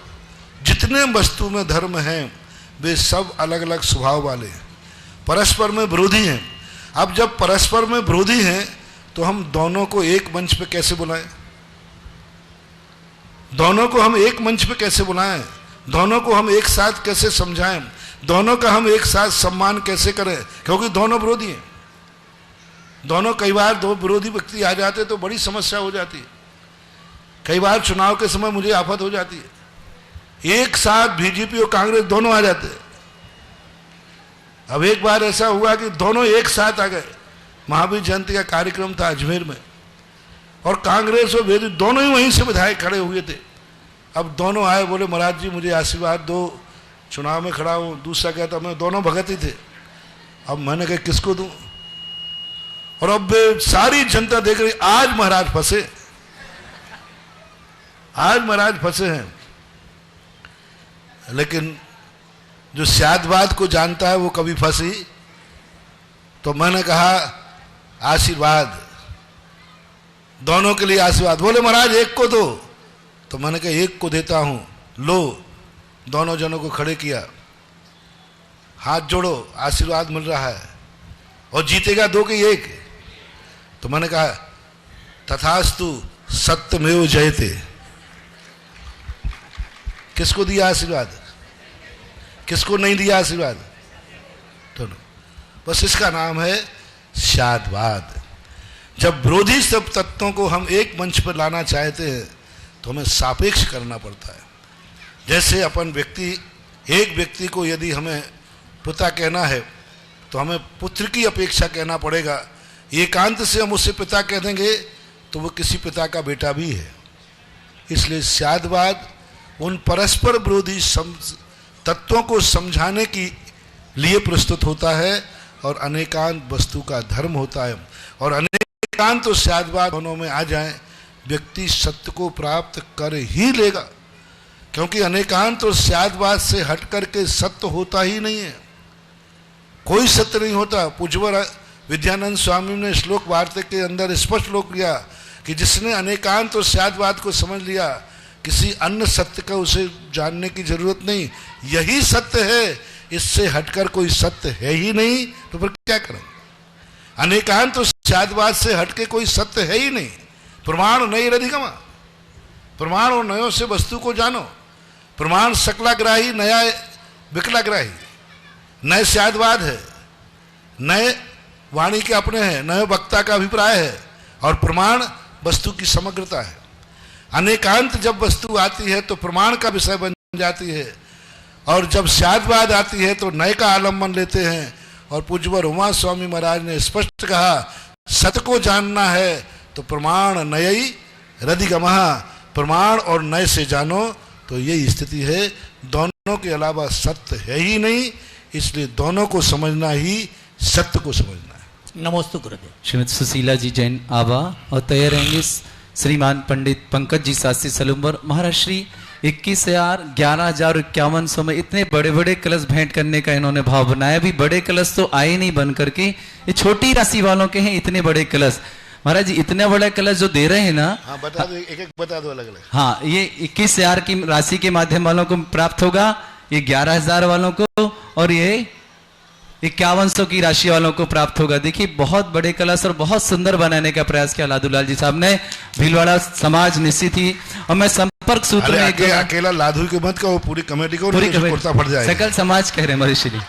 जितने वस्तु में धर्म हैं वे सब अलग अलग स्वभाव वाले हैं, परस्पर में विरोधी हैं। अब जब परस्पर में विरोधी हैं तो हम दोनों को एक मंच पे कैसे बुलाएं, दोनों को हम एक मंच पे कैसे बुलाएं, दोनों को हम एक साथ कैसे समझाएं, दोनों का हम एक साथ सम्मान कैसे करें, क्योंकि दोनों विरोधी हैं। दोनों कई बार दो विरोधी व्यक्ति आ जाते तो बड़ी समस्या हो जाती है। कई बार चुनाव के समय मुझे आफत हो जाती है, एक साथ बीजेपी और कांग्रेस दोनों आ जाते हैं। अब एक बार ऐसा हुआ कि दोनों एक साथ आ गए, महावीर जयंती का कार्यक्रम था अजमेर में और कांग्रेस और बीजेपी दोनों ही वहीं से विधायक खड़े हुए थे। अब दोनों आए, बोले महाराज जी मुझे आशीर्वाद दो, चुनाव में खड़ा हूँ। दूसरा कहता मैं, दोनों भगत ही थे। अब मैंने कहा किसको दूं, और अब सारी जनता देख रही, आज महाराज फंसे, आज महाराज फंसे हैं। लेकिन जो स्यादवाद को जानता है वो कभी फंसी, तो मैंने कहा आशीर्वाद, दोनों के लिए आशीर्वाद। बोले महाराज एक को दो, तो मैंने कहा एक को देता हूं, लो। दोनों जनों को खड़े किया, हाथ जोड़ो, आशीर्वाद मिल रहा है, और जीतेगा दो कि एक। तो मैंने कहा तथास्तु सत्यमेव जयते। किसको दिया आशीर्वाद, किसको नहीं दिया आशीर्वाद, दोनों। बस इसका नाम है स्यादवाद। जब विरोधी सब तत्वों को हम एक मंच पर लाना चाहते हैं तो हमें सापेक्ष करना पड़ता है। जैसे अपन एक व्यक्ति को यदि हमें पिता कहना है तो हमें पुत्र की अपेक्षा कहना पड़ेगा। एकांत से हम उससे पिता कह देंगे तो वो किसी पिता का बेटा भी है। इसलिए स्यादवाद उन परस्पर विरोधी तत्वों को समझाने के लिए प्रस्तुत होता है और अनेकांत वस्तु का धर्म होता है। और अनेकांत और स्यादवाद दोनों में आ जाए, व्यक्ति सत्य को प्राप्त कर ही लेगा, क्योंकि अनेकांत और स्यादवाद से हट करके सत्य होता ही नहीं है। कोई सत्य नहीं होता। पूज्यवर विद्यानंद स्वामी ने श्लोक वार्तिक के अंदर स्पष्ट श्लोक लिया कि जिसने अनेकांत और स्यादवाद को समझ लिया, किसी अन्य सत्य का उसे जानने की जरूरत नहीं, यही सत्य है, इससे हटकर कोई सत्य है ही नहीं, तो फिर क्या करें। अनेकांत और स्यादवाद से हटके कोई सत्य है ही नहीं। प्रमाण नई रधिगमा, प्रमाण और नयों से वस्तु को जानो। प्रमाण सकलाग्राही, नया विकलाग्राही। नए स्यादवाद है, नए वाणी के अपने हैं, नए वक्ता का अभिप्राय है, और प्रमाण वस्तु की समग्रता है। अनेकांत जब वस्तु आती है तो प्रमाण का विषय बन जाती है, और जब श्राद्ध आती है तो नए का आलम्बन लेते हैं। और पूज्यवर उमा स्वामी महाराज ने स्पष्ट कहा, सत को जानना है तो प्रमाण नयई रदिगमः, प्रमाण और नए से जानो। तो यही स्थिति है, दोनों के अलावा सत्य है ही नहीं, इसलिए दोनों को समझना ही सत्य को समझना है। नमोस्तु गुरुदेव। श्रीमती सुशीला जी जैन आवा और तैयार रहेंगे श्रीमान पंडित पंकज जी शास्त्री सलूम्बर। महाराज श्री 21,000 11,051 में इतने बड़े बड़े कलश भेंट करने का इन्होंने भाव बनाया। भी बड़े कलश तो आए नहीं बन करके, ये छोटी राशि वालों के हैं इतने बड़े कलश। महाराज जी इतने बड़े कलश जो दे रहे हैं ना, हाँ बता दो, एक एक बता दो अलग अलग। हाँ, ये 21,000 की राशि के माध्यम वालों को प्राप्त होगा, ये 11,000 वालों को, और ये 5100 की राशि वालों को प्राप्त होगा। देखिए बहुत बड़े कलश और बहुत सुंदर बनाने का प्रयास किया लादूलाल जी साहब ने। भीलवाड़ा समाज निश्चित ही, और मैं संपर्क सूत्र में अकेला लाधू के मत कहो, पूरी कमेटी को फट जाएगा। सकल समाज कह रहे हैं श्री।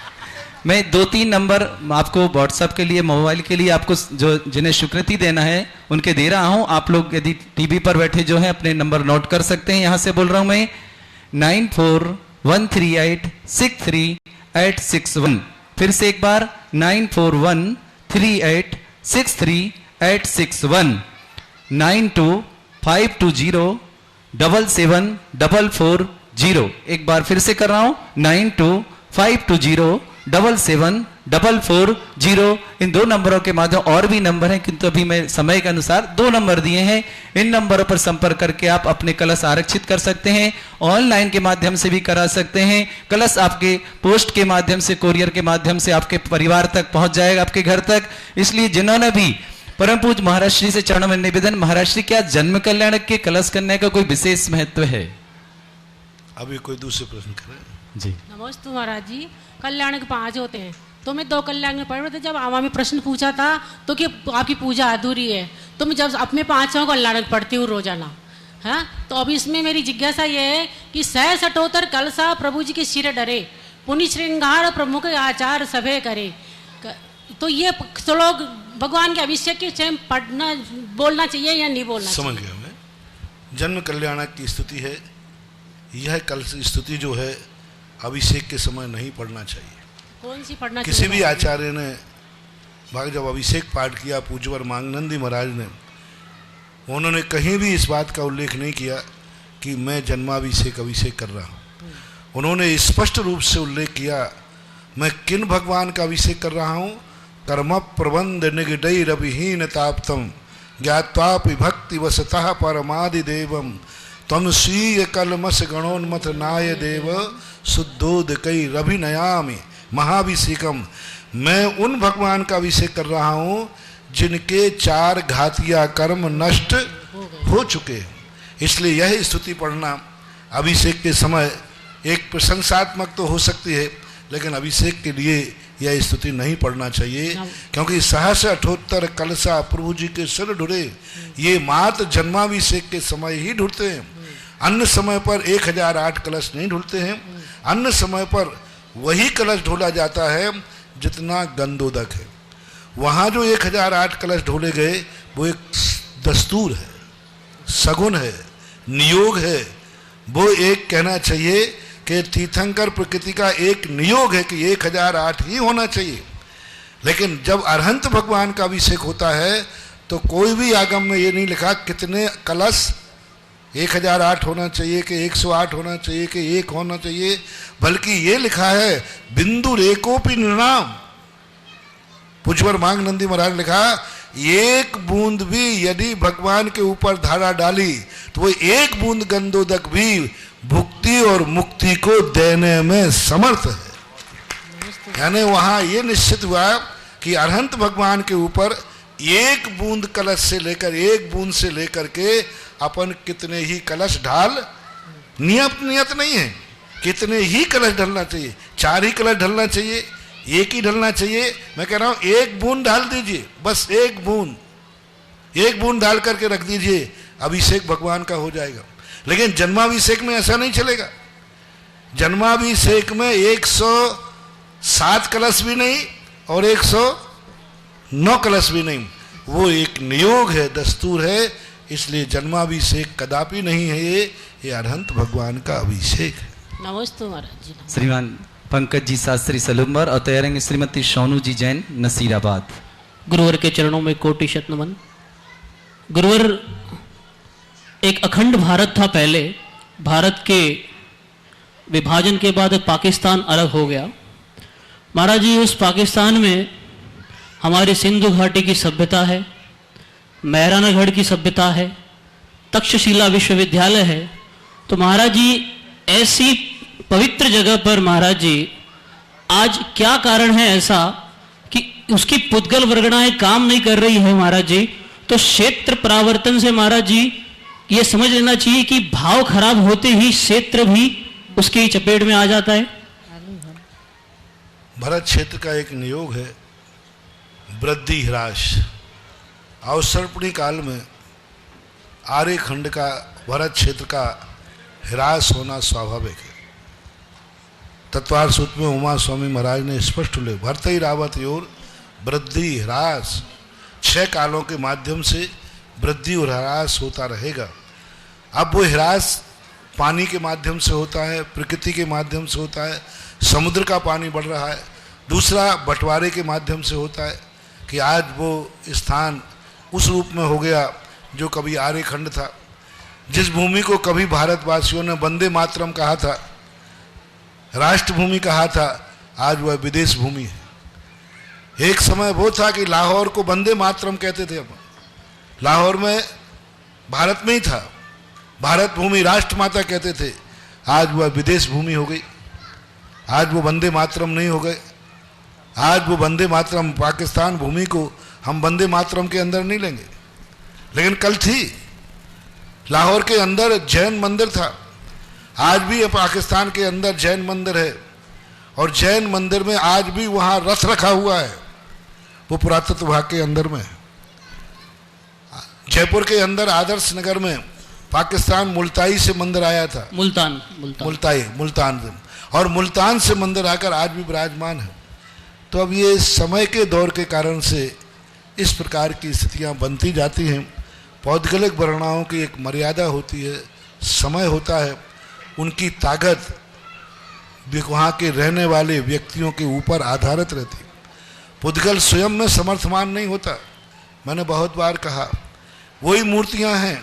मैं 2-3 नंबर आपको व्हाट्सएप के लिए, मोबाइल के लिए आपको जो जिन्हें स्वीकृति देना है उनके दे रहा हूं। आप लोग यदि टीवी पर बैठे जो है अपने नंबर नोट कर सकते हैं। यहां से बोल रहा हूं मैं 9413863861। फिर से एक बार 9413863861, 9252077440। एक बार फिर से कर रहा हूं 9252077440। इन 2 नंबरों के माध्यम, और भी नंबर हैं किंतु अभी मैं समय के अनुसार 2 नंबर दिए हैं। इन नंबरों पर संपर्क करके आप अपने कलश आरक्षित कर सकते हैं। ऑनलाइन के माध्यम से भी करा सकते हैं। कलश आपके पोस्ट के माध्यम से, कोरियर के माध्यम से आपके परिवार तक पहुंच जाएगा, आपके घर तक। इसलिए जिन्होंने भी परम पूज्य महाराज श्री से चरणों में निवेदन, महाराज श्री क्या जन्म कल्याण के कलश करने का कोई विशेष महत्व है? अभी कोई दूसरे प्रश्न करें जी। नमस्ते महाराज जी। कल्याण के 5 होते हैं, तो मैं 2 कल्याण में पढ़ रहे थे। जब आवा में प्रश्न पूछा था तो कि आपकी पूजा अधूरी है, तो मैं जब अपने 5 कल्याण पढ़ती हूँ रोजाना, हाँ। तो अब इसमें मेरी जिज्ञासा ये है कि 678 कलसा प्रभु जी के सिर डरे, पुनि श्रृंगार प्रमुख आचार सभे करे। तो ये श्लोक भगवान के अभिषेक के टाइम पढ़ना, बोलना चाहिए या नहीं बोलना चाहिए? समझ गया मैं। जन्म कल्याण की स्तुति है, यह स्तुति जो है अभिषेक के समय नहीं पढ़ना चाहिए। कौन सी पढ़ना चाहिए? किसी भी आचार्य ने जब अभिषेक पाठ किया, पूज्यवर मांगनंदी महाराज ने, उन्होंने कहीं भी इस बात का उल्लेख नहीं किया कि मैं अभिषेक कर रहा हूँ। उन्होंने स्पष्ट रूप से उल्लेख किया, मैं किन भगवान का अभिषेक कर रहा हूँ। कर्म प्रबंध निगडई रविहीन ताप्तम ज्ञात्वापि भक्ति वसतः परमादि देवम तम स्वीय कलमस गणोन्मथ नाय देव शुद्धोदकई रभिनयामि महाभिषेकम। मैं उन भगवान का अभिषेक कर रहा हूँ जिनके 4 घातिया कर्म नष्ट हो चुके हैं। इसलिए यह स्तुति पढ़ना अभिषेक के समय एक प्रशंसात्मक तो हो सकती है, लेकिन अभिषेक के लिए यह स्तुति नहीं पढ़ना चाहिए, क्योंकि 678 कलशा प्रभु जी के सिर ढुरे, ये मात्र जन्माभिषेक के समय ही ढुरते हैं। अन्य समय पर 1008 कलश नहीं ढुलते हैं। अन्य समय पर वही कलश ढोला जाता है जितना गंधोदक है। वहाँ जो 1008 कलश ढोले गए वो एक दस्तूर है, सगुन है, नियोग है। वो एक कहना चाहिए कि तीर्थंकर प्रकृति का एक नियोग है कि 1008 ही होना चाहिए। लेकिन जब अरहंत भगवान का अभिषेक होता है तो कोई भी आगम में ये नहीं लिखा कितने कलश 1008 होना चाहिए कि 108 होना चाहिए कि 1 होना चाहिए, बल्कि ये लिखा है बिंदु रेकोपि निर्णाम। पूज्यवर मांगनंदी महाराज ने लिखा, एक बूंद भी यदि भगवान के ऊपर धारा डाली तो वो एक बूंद गंधोदक भी भुक्ति और मुक्ति को देने में समर्थ है। यानी वहां ये निश्चित हुआ कि अरहंत भगवान के ऊपर एक बूंद कलश से लेकर, एक बूंद से लेकर के अपन कितने ही कलश ढाल, नियत नहीं है, कितने ही कलश ढलना चाहिए। 4 ही कलश ढलना चाहिए, 1 ही ढलना चाहिए। मैं कह रहा हूं 1 बूंद डाल दीजिए, बस 1 बूंद डाल करके रख दीजिए, अभिषेक भगवान का हो जाएगा। लेकिन जन्माभिषेक में ऐसा नहीं चलेगा। जन्माभिषेक में 107 कलश भी नहीं और 109 कलश भी नहीं, वो एक नियोग है, दस्तूर है। इसलिए जन्माभिषेक कदापि नहीं है, ये अरहंत भगवान का अभिषेक है। नमस्ते महाराज जी। श्रीमान पंकज जी शास्त्री सलूम्बर और तैयारेंगे श्रीमती सोनू जी जैन नसीराबाद। गुरुवर के चरणों में कोटि शत नमन। गुरुवर, एक अखंड भारत था पहले, भारत के विभाजन के बाद पाकिस्तान अलग हो गया। महाराज जी, उस पाकिस्तान में हमारी सिंधु घाटी की सभ्यता है, मैरानागढ़ की सभ्यता है, तक्षशिला विश्वविद्यालय है। तो महाराज जी, ऐसी पवित्र जगह पर महाराज जी आज क्या कारण है ऐसा कि उसकी पुद्गल वर्गणाएं काम नहीं कर रही है महाराज जी? तो क्षेत्र परावर्तन से महाराज जी ये समझ लेना चाहिए कि भाव खराब होते ही क्षेत्र भी उसकी चपेट में आ जाता है। भरत क्षेत्र का एक नियोग है वृद्धि ह्रास। अवसर्पणी काल में आर्य खंड का भरत क्षेत्र का ह्रास होना स्वाभाविक है। तत्वार सूत्र में उमा स्वामी महाराज ने स्पष्ट उल्लेख, भरत ही रावत योर वृद्धि ह्रास, 6 कालों के माध्यम से वृद्धि और ह्रास होता रहेगा। अब वो ह्रास पानी के माध्यम से होता है, प्रकृति के माध्यम से होता है, समुद्र का पानी बढ़ रहा है। दूसरा बंटवारे के माध्यम से होता है कि आज वो स्थान उस रूप में हो गया जो कभी आर्य खंड था। जिस भूमि को कभी भारतवासियों ने वंदे मातरम कहा था, राष्ट्रभूमि कहा था, आज वह विदेश भूमि है। एक समय वो था कि लाहौर को वंदे मातरम कहते थे, हम लाहौर में भारत में ही था, भारत भूमि राष्ट्रमाता कहते थे। आज वह विदेश भूमि हो गई, आज वो वंदे मातरम नहीं हो गए। आज वो वंदे मातरम पाकिस्तान भूमि को हम वंदे मातरम के अंदर नहीं लेंगे, लेकिन कल थी। लाहौर के अंदर जैन मंदिर था, आज भी पाकिस्तान के अंदर जैन मंदिर है, और जैन मंदिर में आज भी वहाँ रथ रखा हुआ है, वो पुरातत्व विभाग के अंदर में है। जयपुर के अंदर आदर्श नगर में पाकिस्तान मुल्ताई से मंदिर आया था, मुल्तान से, और मुल्तान से मंदिर आकर आज भी विराजमान है। तो अब ये समय के दौर के कारण से इस प्रकार की स्थितियाँ बनती जाती हैं। पौद्गलिक वर्णाओं की एक मर्यादा होती है, समय होता है, उनकी ताकत वहाँ के रहने वाले व्यक्तियों के ऊपर आधारित रहती है। पुद्गल स्वयं में समर्थमान नहीं होता। मैंने बहुत बार कहा, वही मूर्तियाँ हैं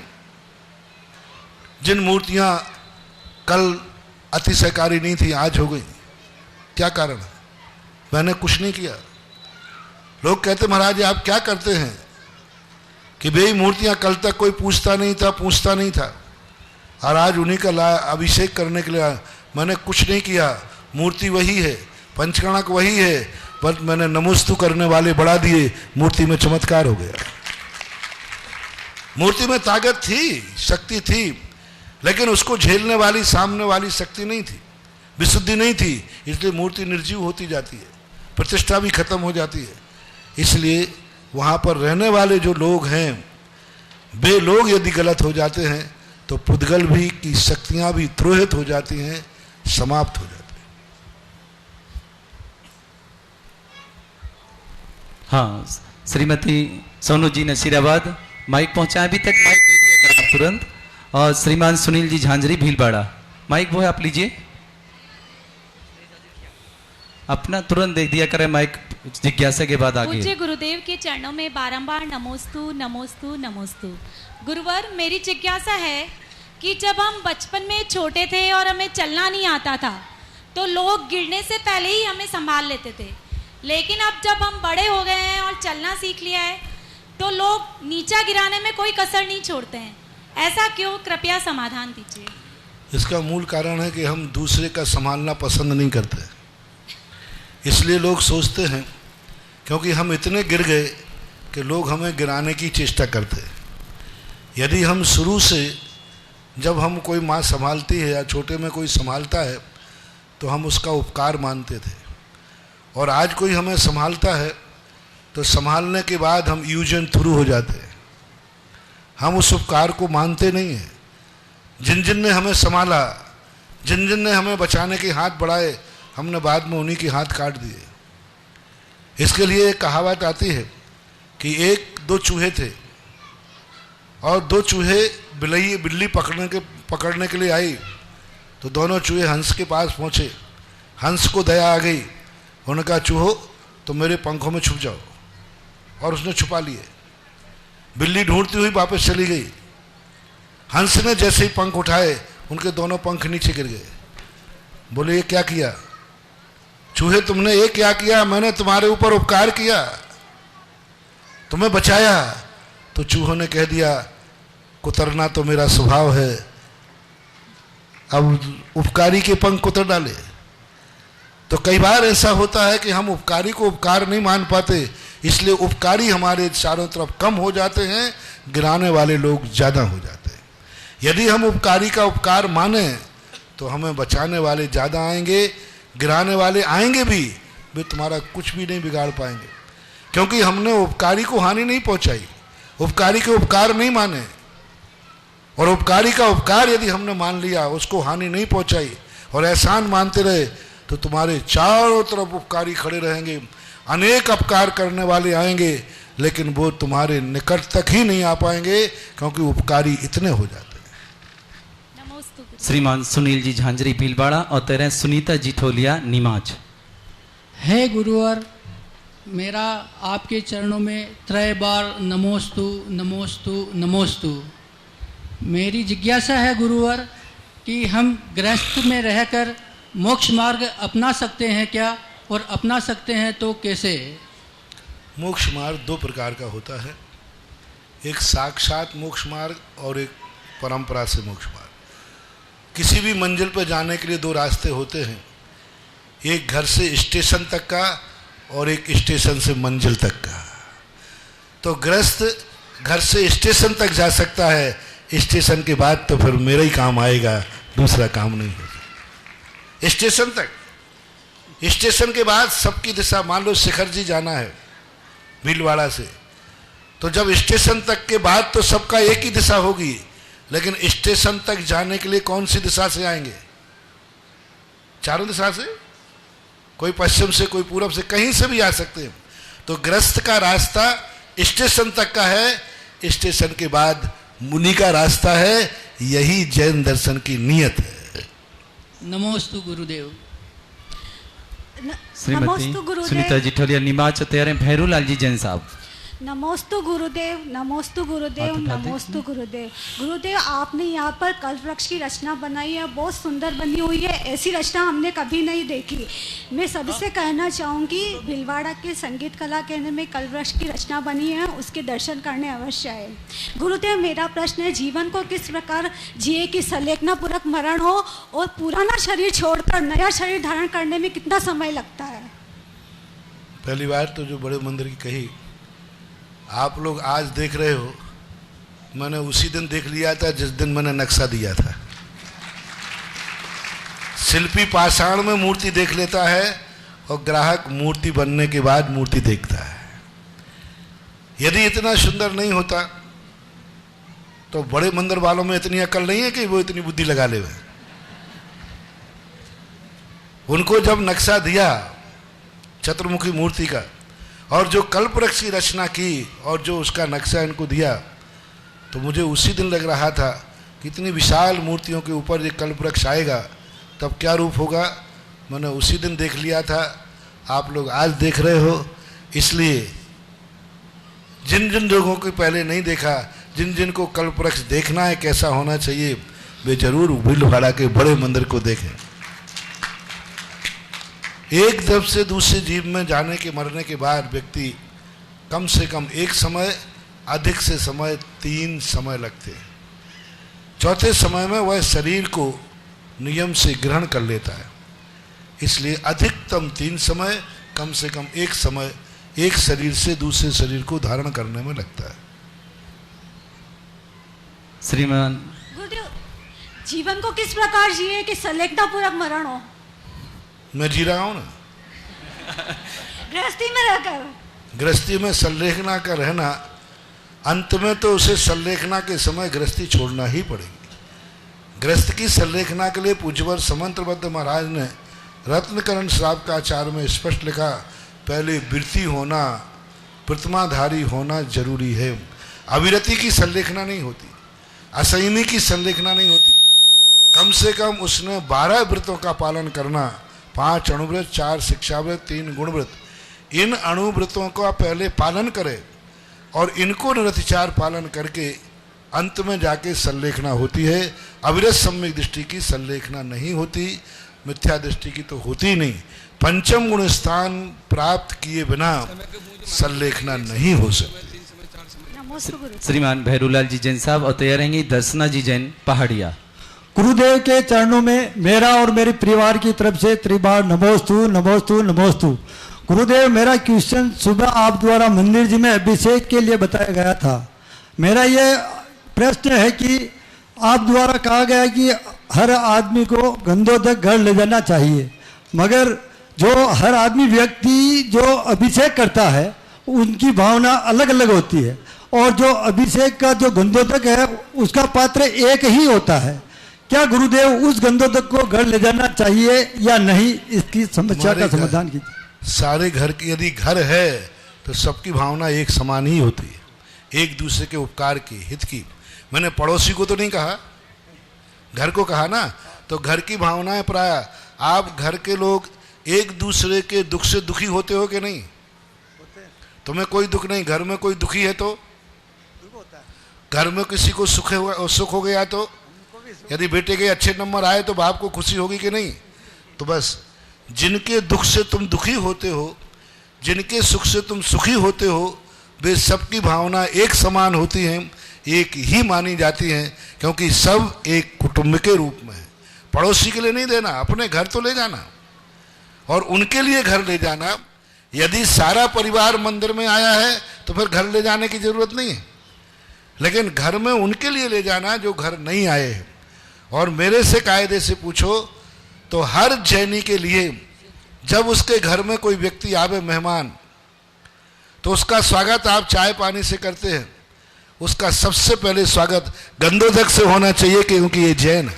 जिन मूर्तियाँ कल अतिशयकारी नहीं थी, आज हो गई। क्या कारण है? मैंने कुछ नहीं किया। लोग कहते महाराज आप क्या करते हैं कि भाई मूर्तियाँ कल तक कोई पूछता नहीं था, और आज उन्हीं का अभिषेक करने के लिए मैंने कुछ नहीं किया। मूर्ति वही है, पंचकणक वही है, पर मैंने नमोस्तु करने वाले बढ़ा दिए, मूर्ति में चमत्कार हो गया। मूर्ति में ताकत थी, शक्ति थी, लेकिन उसको झेलने वाली सामने वाली शक्ति नहीं थी, विशुद्धि नहीं थी, इसलिए मूर्ति निर्जीव होती जाती है, प्रतिष्ठा भी खत्म हो जाती है। इसलिए वहाँ पर रहने वाले जो लोग हैं, वे लोग यदि गलत हो जाते हैं तो पुद्गल भी की शक्तियाँ भी द्रोहित हो जाती हैं, समाप्त हो जाती हैं। हाँ, श्रीमती सोनू जी नसीराबाद, माइक पहुंचा अभी तक, माइक दे दिया करें आप तुरंत। और श्रीमान सुनील जी झांझरी भीलवाड़ा, माइक वो है आप लीजिए, अपना तुरंत देख दिया करें माइक, जिज्ञासा के बाद आगे। पूज्य गुरुदेव के चरणों में बारंबार नमोस्तु नमोस्तु नमोस्तु। गुरुवर, मेरी जिज्ञासा है कि जब हम बचपन में छोटे थे और हमें चलना नहीं आता था तो लोग गिरने से पहले ही हमें संभाल लेते थे, लेकिन अब जब हम बड़े हो गए हैं और चलना सीख लिया है तो लोग नीचा गिराने में कोई कसर नहीं छोड़ते हैं। ऐसा क्यों? कृपया समाधान दीजिए। इसका मूल कारण है कि हम दूसरे का संभालना पसंद नहीं करते, इसलिए लोग सोचते हैं क्योंकि हम इतने गिर गए कि लोग हमें गिराने की चेष्टा करते हैं। यदि हम शुरू से, जब हम कोई माँ संभालती है या छोटे में कोई संभालता है तो हम उसका उपकार मानते थे, और आज कोई हमें संभालता है तो संभालने के बाद हम यूज एंड थ्रू हो जाते हैं, हम उस उपकार को मानते नहीं हैं। जिन जिन ने हमें संभाला, जिन जिन ने हमें बचाने के हाथ बढ़ाए, हमने बाद में उन्हीं के हाथ काट दिए। इसके लिए एक कहावत आती है कि एक दो चूहे थे और दो चूहे बिल्ली पकड़ने के लिए आई तो दोनों चूहे हंस के पास पहुंचे। हंस को दया आ गई, उन्होंने कहा चूहो तो मेरे पंखों में छुप जाओ, और उसने छुपा लिए। बिल्ली ढूंढती हुई वापस चली गई। हंस ने जैसे ही पंख उठाए उनके दोनों पंख नीचे गिर गए। बोले ये क्या किया? चूहे तुमने ये क्या किया? मैंने तुम्हारे ऊपर उपकार किया, तुम्हें बचाया। तो चूहों ने कह दिया कुतरना तो मेरा स्वभाव है, अब उपकारी के पंख कुतर डाले। तो कई बार ऐसा होता है कि हम उपकारी को उपकार नहीं मान पाते, इसलिए उपकारी हमारे चारों तरफ कम हो जाते हैं, गिराने वाले लोग ज़्यादा हो जाते हैं। यदि हम उपकारी का उपकार माने तो हमें बचाने वाले ज़्यादा आएंगे, गिराने वाले आएंगे भी, वे तुम्हारा कुछ भी नहीं बिगाड़ पाएंगे, क्योंकि हमने उपकारी को हानि नहीं पहुंचाई, उपकारी के उपकार नहीं माने। और उपकारी का उपकार यदि हमने मान लिया, उसको हानि नहीं पहुंचाई और एहसान मानते रहे, तो तुम्हारे चारों तरफ उपकारी खड़े रहेंगे। अनेक अपकार करने वाले आएंगे, लेकिन वो तुम्हारे निकट तक ही नहीं आ पाएंगे, क्योंकि उपकारी इतने हो जाते हैं। श्रीमान सुनील जी झांझरी भीलवाड़ा और तेरे सुनीता जी ठोलिया नीमाज। हे गुरुवर, मेरा आपके चरणों में त्रय बार नमोस्तु नमोस्तु नमोस्तु। मेरी जिज्ञासा है गुरुवर कि हम गृहस्थ में रहकर मोक्ष मार्ग अपना सकते हैं क्या, और अपना सकते हैं तो कैसे? मोक्ष मार्ग दो प्रकार का होता है, एक साक्षात मोक्ष मार्ग और एक परंपरा से मोक्ष मार्ग। किसी भी मंजिल पर जाने के लिए दो रास्ते होते हैं, एक घर से स्टेशन तक का और एक स्टेशन से मंजिल तक का। तो गृहस्थ घर से स्टेशन तक जा सकता है, स्टेशन के बाद तो फिर मेरा ही काम आएगा, दूसरा काम नहीं होगा। स्टेशन तक, स्टेशन के बाद सबकी दिशा, मान लो शिखर जी जाना है भीलवाड़ा से, तो जब स्टेशन तक के बाद तो सबका एक ही दिशा होगी, लेकिन स्टेशन तक जाने के लिए कौन सी दिशा से आएंगे? चारों दिशा से, कोई पश्चिम से, कोई पूरब से, कहीं से भी आ सकते हैं। तो गृहस्थ का रास्ता स्टेशन तक का है, स्टेशन के बाद मुनि का रास्ता है। यही जैन दर्शन की नियत है। नमोस्तु गुरुदेव। श्रीमती सुनीता जी ठोलिया नीमाज तेरे भैरूलाल जी जैन साहब। नमोस्तु गुरुदेव, नमोस्तु गुरुदेव, नमोस्तु गुरुदेव। गुरुदेव, आपने यहाँ पर कल्पवृक्ष की रचना बनाई है, बहुत सुंदर बनी हुई है, ऐसी रचना हमने कभी नहीं देखी। मैं सबसे कहना चाहूँगी, भीलवाड़ा के संगीत कला केंद्र में कल्पवृक्ष की रचना बनी है, उसके दर्शन करने अवश्य है। गुरुदेव, मेरा प्रश्न है, जीवन को किस प्रकार जिए कि संलेखना पूर्वक मरण हो, और पुराना शरीर छोड़कर नया शरीर धारण करने में कितना समय लगता है? पहली बार तो जो बड़े मंदिर की कही, आप लोग आज देख रहे हो, मैंने उसी दिन देख लिया था जिस दिन मैंने नक्शा दिया था। शिल्पी पाषाण में मूर्ति देख लेता है और ग्राहक मूर्ति बनने के बाद मूर्ति देखता है। यदि इतना सुंदर नहीं होता तो बड़े मंदिर वालों में इतनी अकल नहीं है कि वो इतनी बुद्धि लगा ले। उनको जब नक्शा दिया चतुर्मुखी मूर्ति का, और जो कल्पवृक्ष की रचना की और जो उसका नक्शा इनको दिया, तो मुझे उसी दिन लग रहा था कि इतनी विशाल मूर्तियों के ऊपर ये कल्पवृक्ष आएगा तब क्या रूप होगा। मैंने उसी दिन देख लिया था, आप लोग आज देख रहे हो। इसलिए जिन जिन लोगों को पहले नहीं देखा, जिन जिन को कल्पवृक्ष देखना है कैसा होना चाहिए, वे जरूर भीलवाड़ा के बड़े मंदिर को देखें। एक जब से दूसरे जीव में जाने के मरने के बाद व्यक्ति कम से कम एक समय, अधिक से समय 3 समय लगते हैं। चौथे समय में वह शरीर को नियम से ग्रहण कर लेता है। इसलिए अधिकतम 3 समय, कम से कम 1 समय एक शरीर से दूसरे शरीर को धारण करने में लगता है। श्रीमान, गुरुदेव, जीवन को किस प्रकार जिए कि संलेखना पूर्वक मरण हो? मैं जी रहा हूं ना, गृहस्थी में रहकर। गृहस्थी में संलेखना का रहना, अंत में तो उसे संलेखना के समय गृहस्थी छोड़ना ही पड़ेगी। गृहस्थ की संलेखना के लिए पूज्यवर समंतबद्ध महाराज ने रत्नकरण श्राप का आचार में स्पष्ट लिखा, पहले वृत्ति होना, प्रतिमाधारी होना जरूरी है। अविरति की संलेखना नहीं होती, असैनी की संलेखना नहीं होती। कम से कम उसने 12 व्रतों का पालन करना, 5 अणुव्रत, 4 शिक्षाव्रत, 3 गुणव्रत, इन अणुव्रतों का पहले पालन करे और इनको निरतिचार पालन करके अंत में जाके संलेखना होती है। अविरत सम्यक दृष्टि की संलेखना नहीं होती, मिथ्या दृष्टि की तो होती ही नहीं। पंचम गुण स्थान प्राप्त किए बिना संलेखना नहीं हो सकती। श्रीमान भैरूलाल जी जैन साहब और तैयार रहेंगे दर्शना जी जैन पहाड़िया। गुरुदेव के चरणों में मेरा और मेरे परिवार की तरफ से त्रिबार नमोस्तु नमोस्तु नमोस्तु। गुरुदेव, मेरा क्वेश्चन सुबह आप द्वारा मंदिर जी में अभिषेक के लिए बताया गया था। मेरा ये प्रश्न है कि आप द्वारा कहा गया कि हर आदमी को गंधोदक घर ले जाना चाहिए, मगर जो हर आदमी व्यक्ति जो अभिषेक करता है उनकी भावना अलग अलग होती है, और जो अभिषेक का जो गंधोदक है उसका पात्र एक ही होता है। क्या गुरुदेव उस गंधोदक को घर ले जाना चाहिए या नहीं, इसकी समस्या का समाधान कीजिए। सारे घर की यदि घर है तो सबकी भावना एक समान ही होती है, एक दूसरे के उपकार की, हित की। मैंने पड़ोसी को तो नहीं कहा, घर को कहा ना। तो घर की भावनाएं प्राय, आप घर के लोग एक दूसरे के दुख से दुखी होते हो कि नहीं? तुम्हें कोई दुख नहीं, घर में कोई दुखी है तो, घर में किसी को सुख हो गया तो, यदि बेटे के अच्छे नंबर आए तो बाप को खुशी होगी कि नहीं? तो बस जिनके दुख से तुम दुखी होते हो, जिनके सुख से तुम सुखी होते हो, वे सबकी भावना एक समान होती हैं, एक ही मानी जाती हैं, क्योंकि सब एक कुटुंब के रूप में है। पड़ोसी के लिए नहीं देना, अपने घर तो ले जाना, और उनके लिए घर ले जाना। यदि सारा परिवार मंदिर में आया है तो फिर घर ले जाने की जरूरत नहीं है, लेकिन घर में उनके लिए ले जाना जो घर नहीं आए हैं। और मेरे से कायदे से पूछो तो हर जैनी के लिए जब उसके घर में कोई व्यक्ति आवे, मेहमान, तो उसका स्वागत आप चाय पानी से करते हैं। उसका सबसे पहले स्वागत गंधोदक से होना चाहिए, क्योंकि ये जैन है।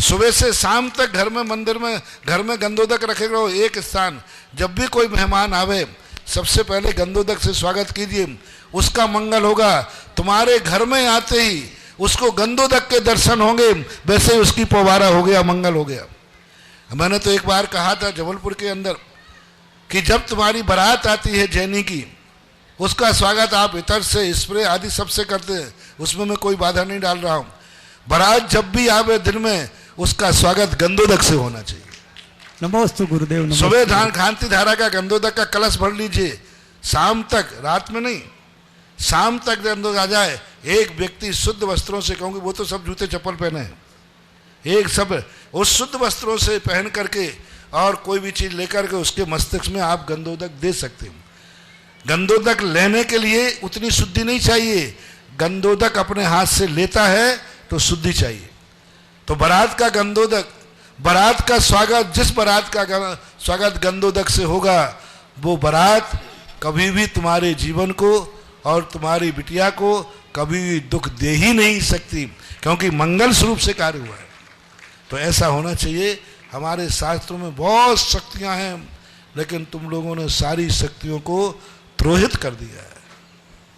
सुबह से शाम तक घर में, मंदिर में, घर में गंधोदक रखे रहो एक स्थान। जब भी कोई मेहमान आवे सबसे पहले गंधोदक से स्वागत कीजिए, उसका मंगल होगा। तुम्हारे घर में आते ही उसको गंधोदक के दर्शन होंगे, वैसे ही उसकी पोवारा हो गया, मंगल हो गया। मैंने तो एक बार कहा था जबलपुर के अंदर कि जब तुम्हारी बारात आती है जैनी की, उसका स्वागत आप इतर से, स्प्रे आदि सबसे करते हैं, उसमें मैं कोई बाधा नहीं डाल रहा हूँ। बारात जब भी आवे दिन में, उसका स्वागत गंधोदक से होना चाहिए। नमोस्तु गुरुदेव। सुबह खांति धारा का गंधोदक का कलश भर लीजिए, शाम तक, रात में नहीं, शाम तक गंधोदक आ जाए। एक व्यक्ति शुद्ध वस्त्रों से, कहूँगी वो तो सब जूते चप्पल पहने हैं, एक सब उस शुद्ध वस्त्रों से पहन करके और कोई भी चीज लेकर के उसके मस्तिष्क में आप गंधोदक दे सकते हैं। गंधोदक लेने के लिए उतनी शुद्धि नहीं चाहिए, गंधोदक अपने हाथ से लेता है तो शुद्धि चाहिए। तो बारात का गंधोदक, बारात का स्वागत, जिस बारात का स्वागत गंधोदक से होगा, वो बारात कभी भी तुम्हारे जीवन को और तुम्हारी बिटिया को कभी भी दुख दे ही नहीं सकती, क्योंकि मंगल स्वरूप से कार्य हुआ है। तो ऐसा होना चाहिए। हमारे शास्त्रों में बहुत शक्तियां हैं, लेकिन तुम लोगों ने सारी शक्तियों को द्रोहित कर दिया है।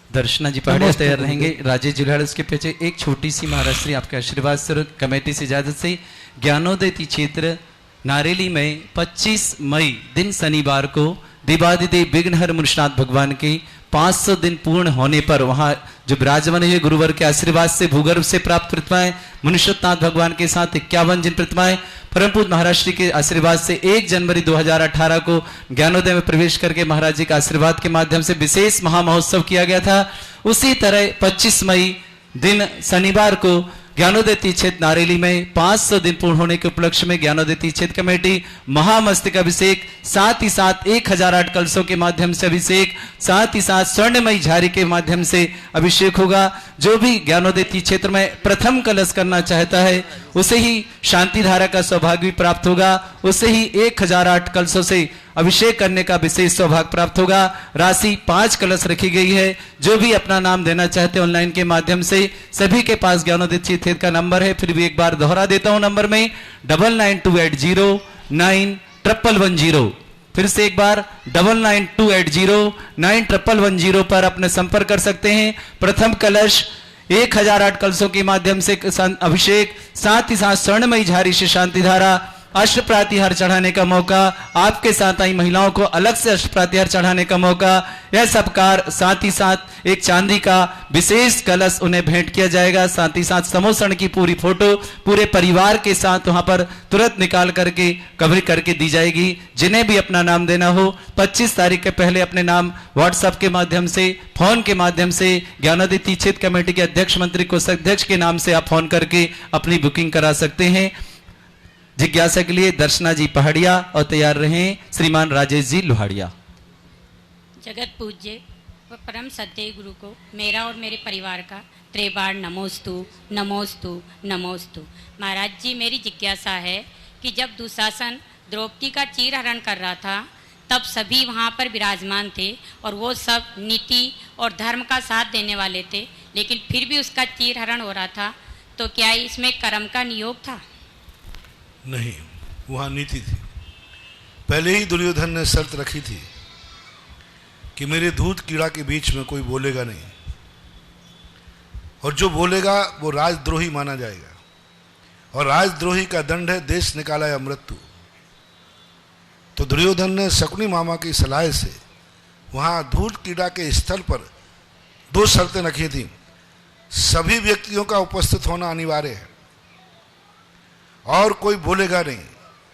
दर्शना जी पहाड़िया तैयार रहेंगे। राजेश जुलाड़, उसके पीछे एक छोटी सी महाराष्ट्री आपके आशीर्वाद से कमेटी से इजाजत से ज्ञानोदय क्षेत्र नारेली में 25 मई दिन शनिवार को देवादिदेव विघ्नहर मुनिनाथ भगवान के 500 दिन पूर्ण होने पर वहां जो विराजमान है गुरुवर के आशीर्वाद से भूगर्भ से प्राप्त प्रतिमाएं, मुनिनाथ भगवान के साथ 51 जिन प्रतिमाएं परम पूज्य महाराज श्री के आशीर्वाद से 1 जनवरी 2018 को ज्ञानोदय में प्रवेश करके महाराज जी के आशीर्वाद के माध्यम से विशेष महामहोत्सव किया गया था। उसी तरह 25 मई दिन शनिवार को ज्ञानोदय क्षेत्र नारेली में 500 दिन पूर्ण होने के उपलक्ष्य में ज्ञानोदय क्षेत्र कमेटी महामस्तक अभिषेक, साथ ही साथ 1008 कलशों के माध्यम से अभिषेक, साथ ही साथ स्वर्णमयी झारी के माध्यम से अभिषेक होगा। जो भी ज्ञानोदय क्षेत्र में प्रथम कलश करना चाहता है उसे ही शांति धारा का सौभाग्य भी प्राप्त होगा, उसे ही 1008 कलशों से अभिषेक करने का विशेष सौभाग्य प्राप्त होगा। राशि 5 कलश रखी गई है। जो भी अपना नाम देना चाहते हैं ऑनलाइन के माध्यम से, सभी के पास ज्ञानोदय क्षेत्र का नंबर है, फिर भी एक बार दोहरा देता हूं नंबर में 9928091110। फिर से एक बार 9928091110 पर अपने संपर्क कर सकते हैं। प्रथम कलश 1008 कलशों के माध्यम से अभिषेक, साथ ही साथ स्वर्णमयी झारी से शांति धारा, अष्ट प्रातिहार चढ़ाने का मौका, आपके साथ आई महिलाओं को अलग से अष्ट प्रातिहार चढ़ाने का मौका, यह सब कार्य, साथ ही साथ एक चांदी का विशेष कलश उन्हें भेंट किया जाएगा। साथ ही साथ समोसण की पूरी फोटो पूरे परिवार के साथ वहां पर तुरंत निकाल करके कवर करके दी जाएगी। जिन्हें भी अपना नाम देना हो 25 तारीख के पहले अपने नाम व्हाट्सएप के माध्यम से, फोन के माध्यम से ज्ञानोदीति क्षेत्र कमेटी के अध्यक्ष मंत्री कोषाध्यक्ष के नाम से आप फोन करके अपनी बुकिंग करा सकते हैं। जिज्ञासा के लिए दर्शना जी पहाड़िया और तैयार रहें श्रीमान राजेश जी लोहाड़िया। जगत पूज्य व परम सत्य गुरु को मेरा और मेरे परिवार का त्रिबार नमोस्तु नमोस्तु नमोस्तु। महाराज जी, मेरी जिज्ञासा है कि जब दुशासन द्रौपदी का चीरहरण कर रहा था तब सभी वहाँ पर विराजमान थे और वो सब नीति और धर्म का साथ देने वाले थे, लेकिन फिर भी उसका चीरहरण हो रहा था, तो क्या इसमें कर्म का नियोग था? नहीं, वहाँ नीति थी। पहले ही दुर्योधन ने शर्त रखी थी कि मेरे दूध कीड़ा के बीच में कोई बोलेगा नहीं, और जो बोलेगा वो राजद्रोही माना जाएगा, और राजद्रोही का दंड है देश निकाला या मृत्यु। तो दुर्योधन ने शकुनी मामा की सलाह से वहाँ दूध कीड़ा के स्थल पर 2 शर्तें रखी थी। सभी व्यक्तियों का उपस्थित होना अनिवार्य है और कोई बोलेगा नहीं,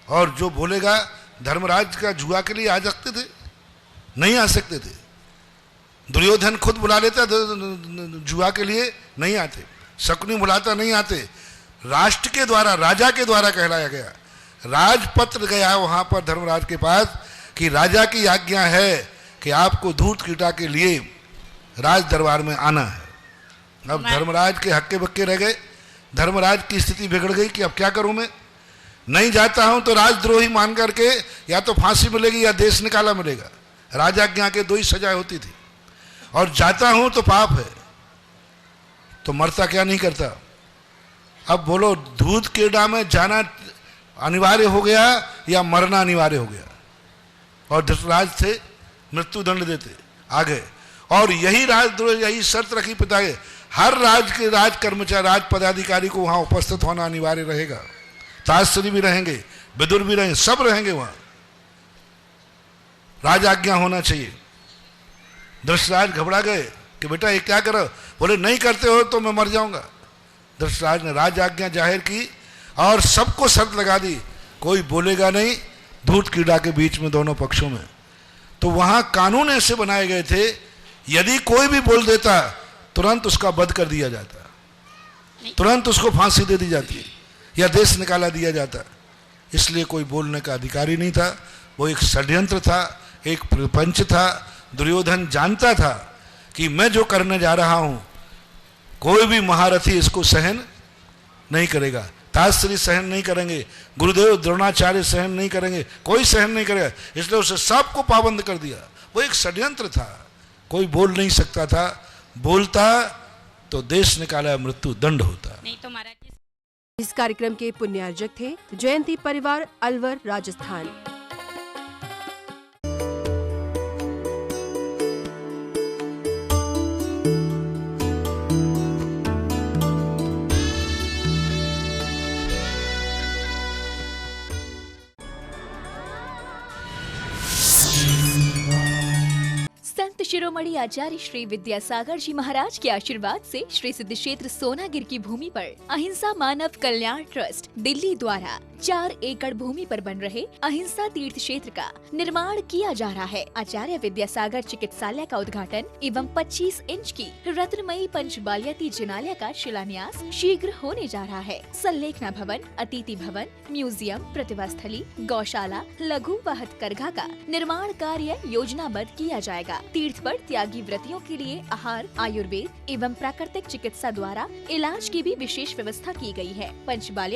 और जो बोलेगा धर्मराज का जुआ के लिए आ सकते थे, नहीं आ सकते थे। दुर्योधन खुद बुला लेता, जुआ के लिए नहीं आते, शकुनी बुलाता, नहीं आते। राष्ट्र के द्वारा, राजा के द्वारा कहलाया गया, राजपत्र गया वहां पर धर्मराज के पास कि राजा की आज्ञा है कि आपको दूध कीटा के लिए राज दरबार में आना है। अब धर्मराज के हक्के बक्के रह गए, धर्मराज की स्थिति बिगड़ गई कि अब क्या करूं, मैं नहीं जाता हूं तो राजद्रोही मान करके या तो फांसी मिलेगी या देश निकाला मिलेगा। राजाज्ञा के 2 ही सजाएं होती थी, और जाता हूं तो पाप है, तो मरता क्या नहीं करता। अब बोलो, दूध कीड़ा में जाना अनिवार्य हो गया या मरना अनिवार्य हो गया, और धृतराज थे मृत्यु दंड देते आ गए। और यही राजद्रोह, यही शर्त रखी पिता के, हर राज के राज कर्मचारी, राज पदाधिकारी को वहां उपस्थित होना अनिवार्य रहेगा। ताश्री भी रहेंगे, विदुर भी रहेंगे, सब रहेंगे वहां, राज आज्ञा होना चाहिए। धृतराज घबरा गए कि बेटा ये क्या करो, बोले नहीं करते हो तो मैं मर जाऊंगा। धृतराज ने राज आज्ञा जाहिर की और सबको शर्त लगा दी, कोई बोलेगा नहीं दूध कीड़ा के बीच में दोनों पक्षों में। तो वहां कानून ऐसे बनाए गए थे, यदि कोई भी बोल देता तुरंत उसका वध कर दिया जाता, तुरंत उसको फांसी दे दी जाती या देश निकाला दिया जाता। इसलिए कोई बोलने का अधिकारी नहीं था, वो एक षड्यंत्र था, एक प्रपंच था। दुर्योधन जानता था कि मैं जो करने जा रहा हूं कोई भी महारथी इसको सहन नहीं करेगा, ताश्री सहन नहीं करेंगे, गुरुदेव द्रोणाचार्य सहन नहीं करेंगे, कोई सहन नहीं करेगा। इसलिए उसे सबको पाबंद कर दिया। वो एक षड्यंत्र था, कोई बोल नहीं सकता था, बोलता तो देश निकाला मृत्यु दंड होता। नहीं तो महाराज, इस कार्यक्रम के पुण्यार्जक थे जयंती परिवार, अलवर, राजस्थान। संत शिरोमणि आचार्य श्री विद्यासागर जी महाराज के आशीर्वाद से श्री सिद्ध क्षेत्र सोनागिर की भूमि पर अहिंसा मानव कल्याण ट्रस्ट दिल्ली द्वारा 4 एकड़ भूमि पर बन रहे अहिंसा तीर्थ क्षेत्र का निर्माण किया जा रहा है। आचार्य विद्यासागर चिकित्सालय का उद्घाटन एवं 25 इंच की रत्नमयी पंचबालियाती जिनालय का शिलान्यास शीघ्र होने जा रहा है। संलेखना भवन, अतिथि भवन, म्यूजियम, प्रतिभा स्थली, गौशाला, लघु व हथकरघा का निर्माण कार्य योजनाबद्ध किया जाएगा। तीर्थ पर त्यागी व्रतियों के लिए आहार, आयुर्वेद एवं प्राकृतिक चिकित्सा द्वारा इलाज की भी विशेष व्यवस्था की गई है। पंचबालिया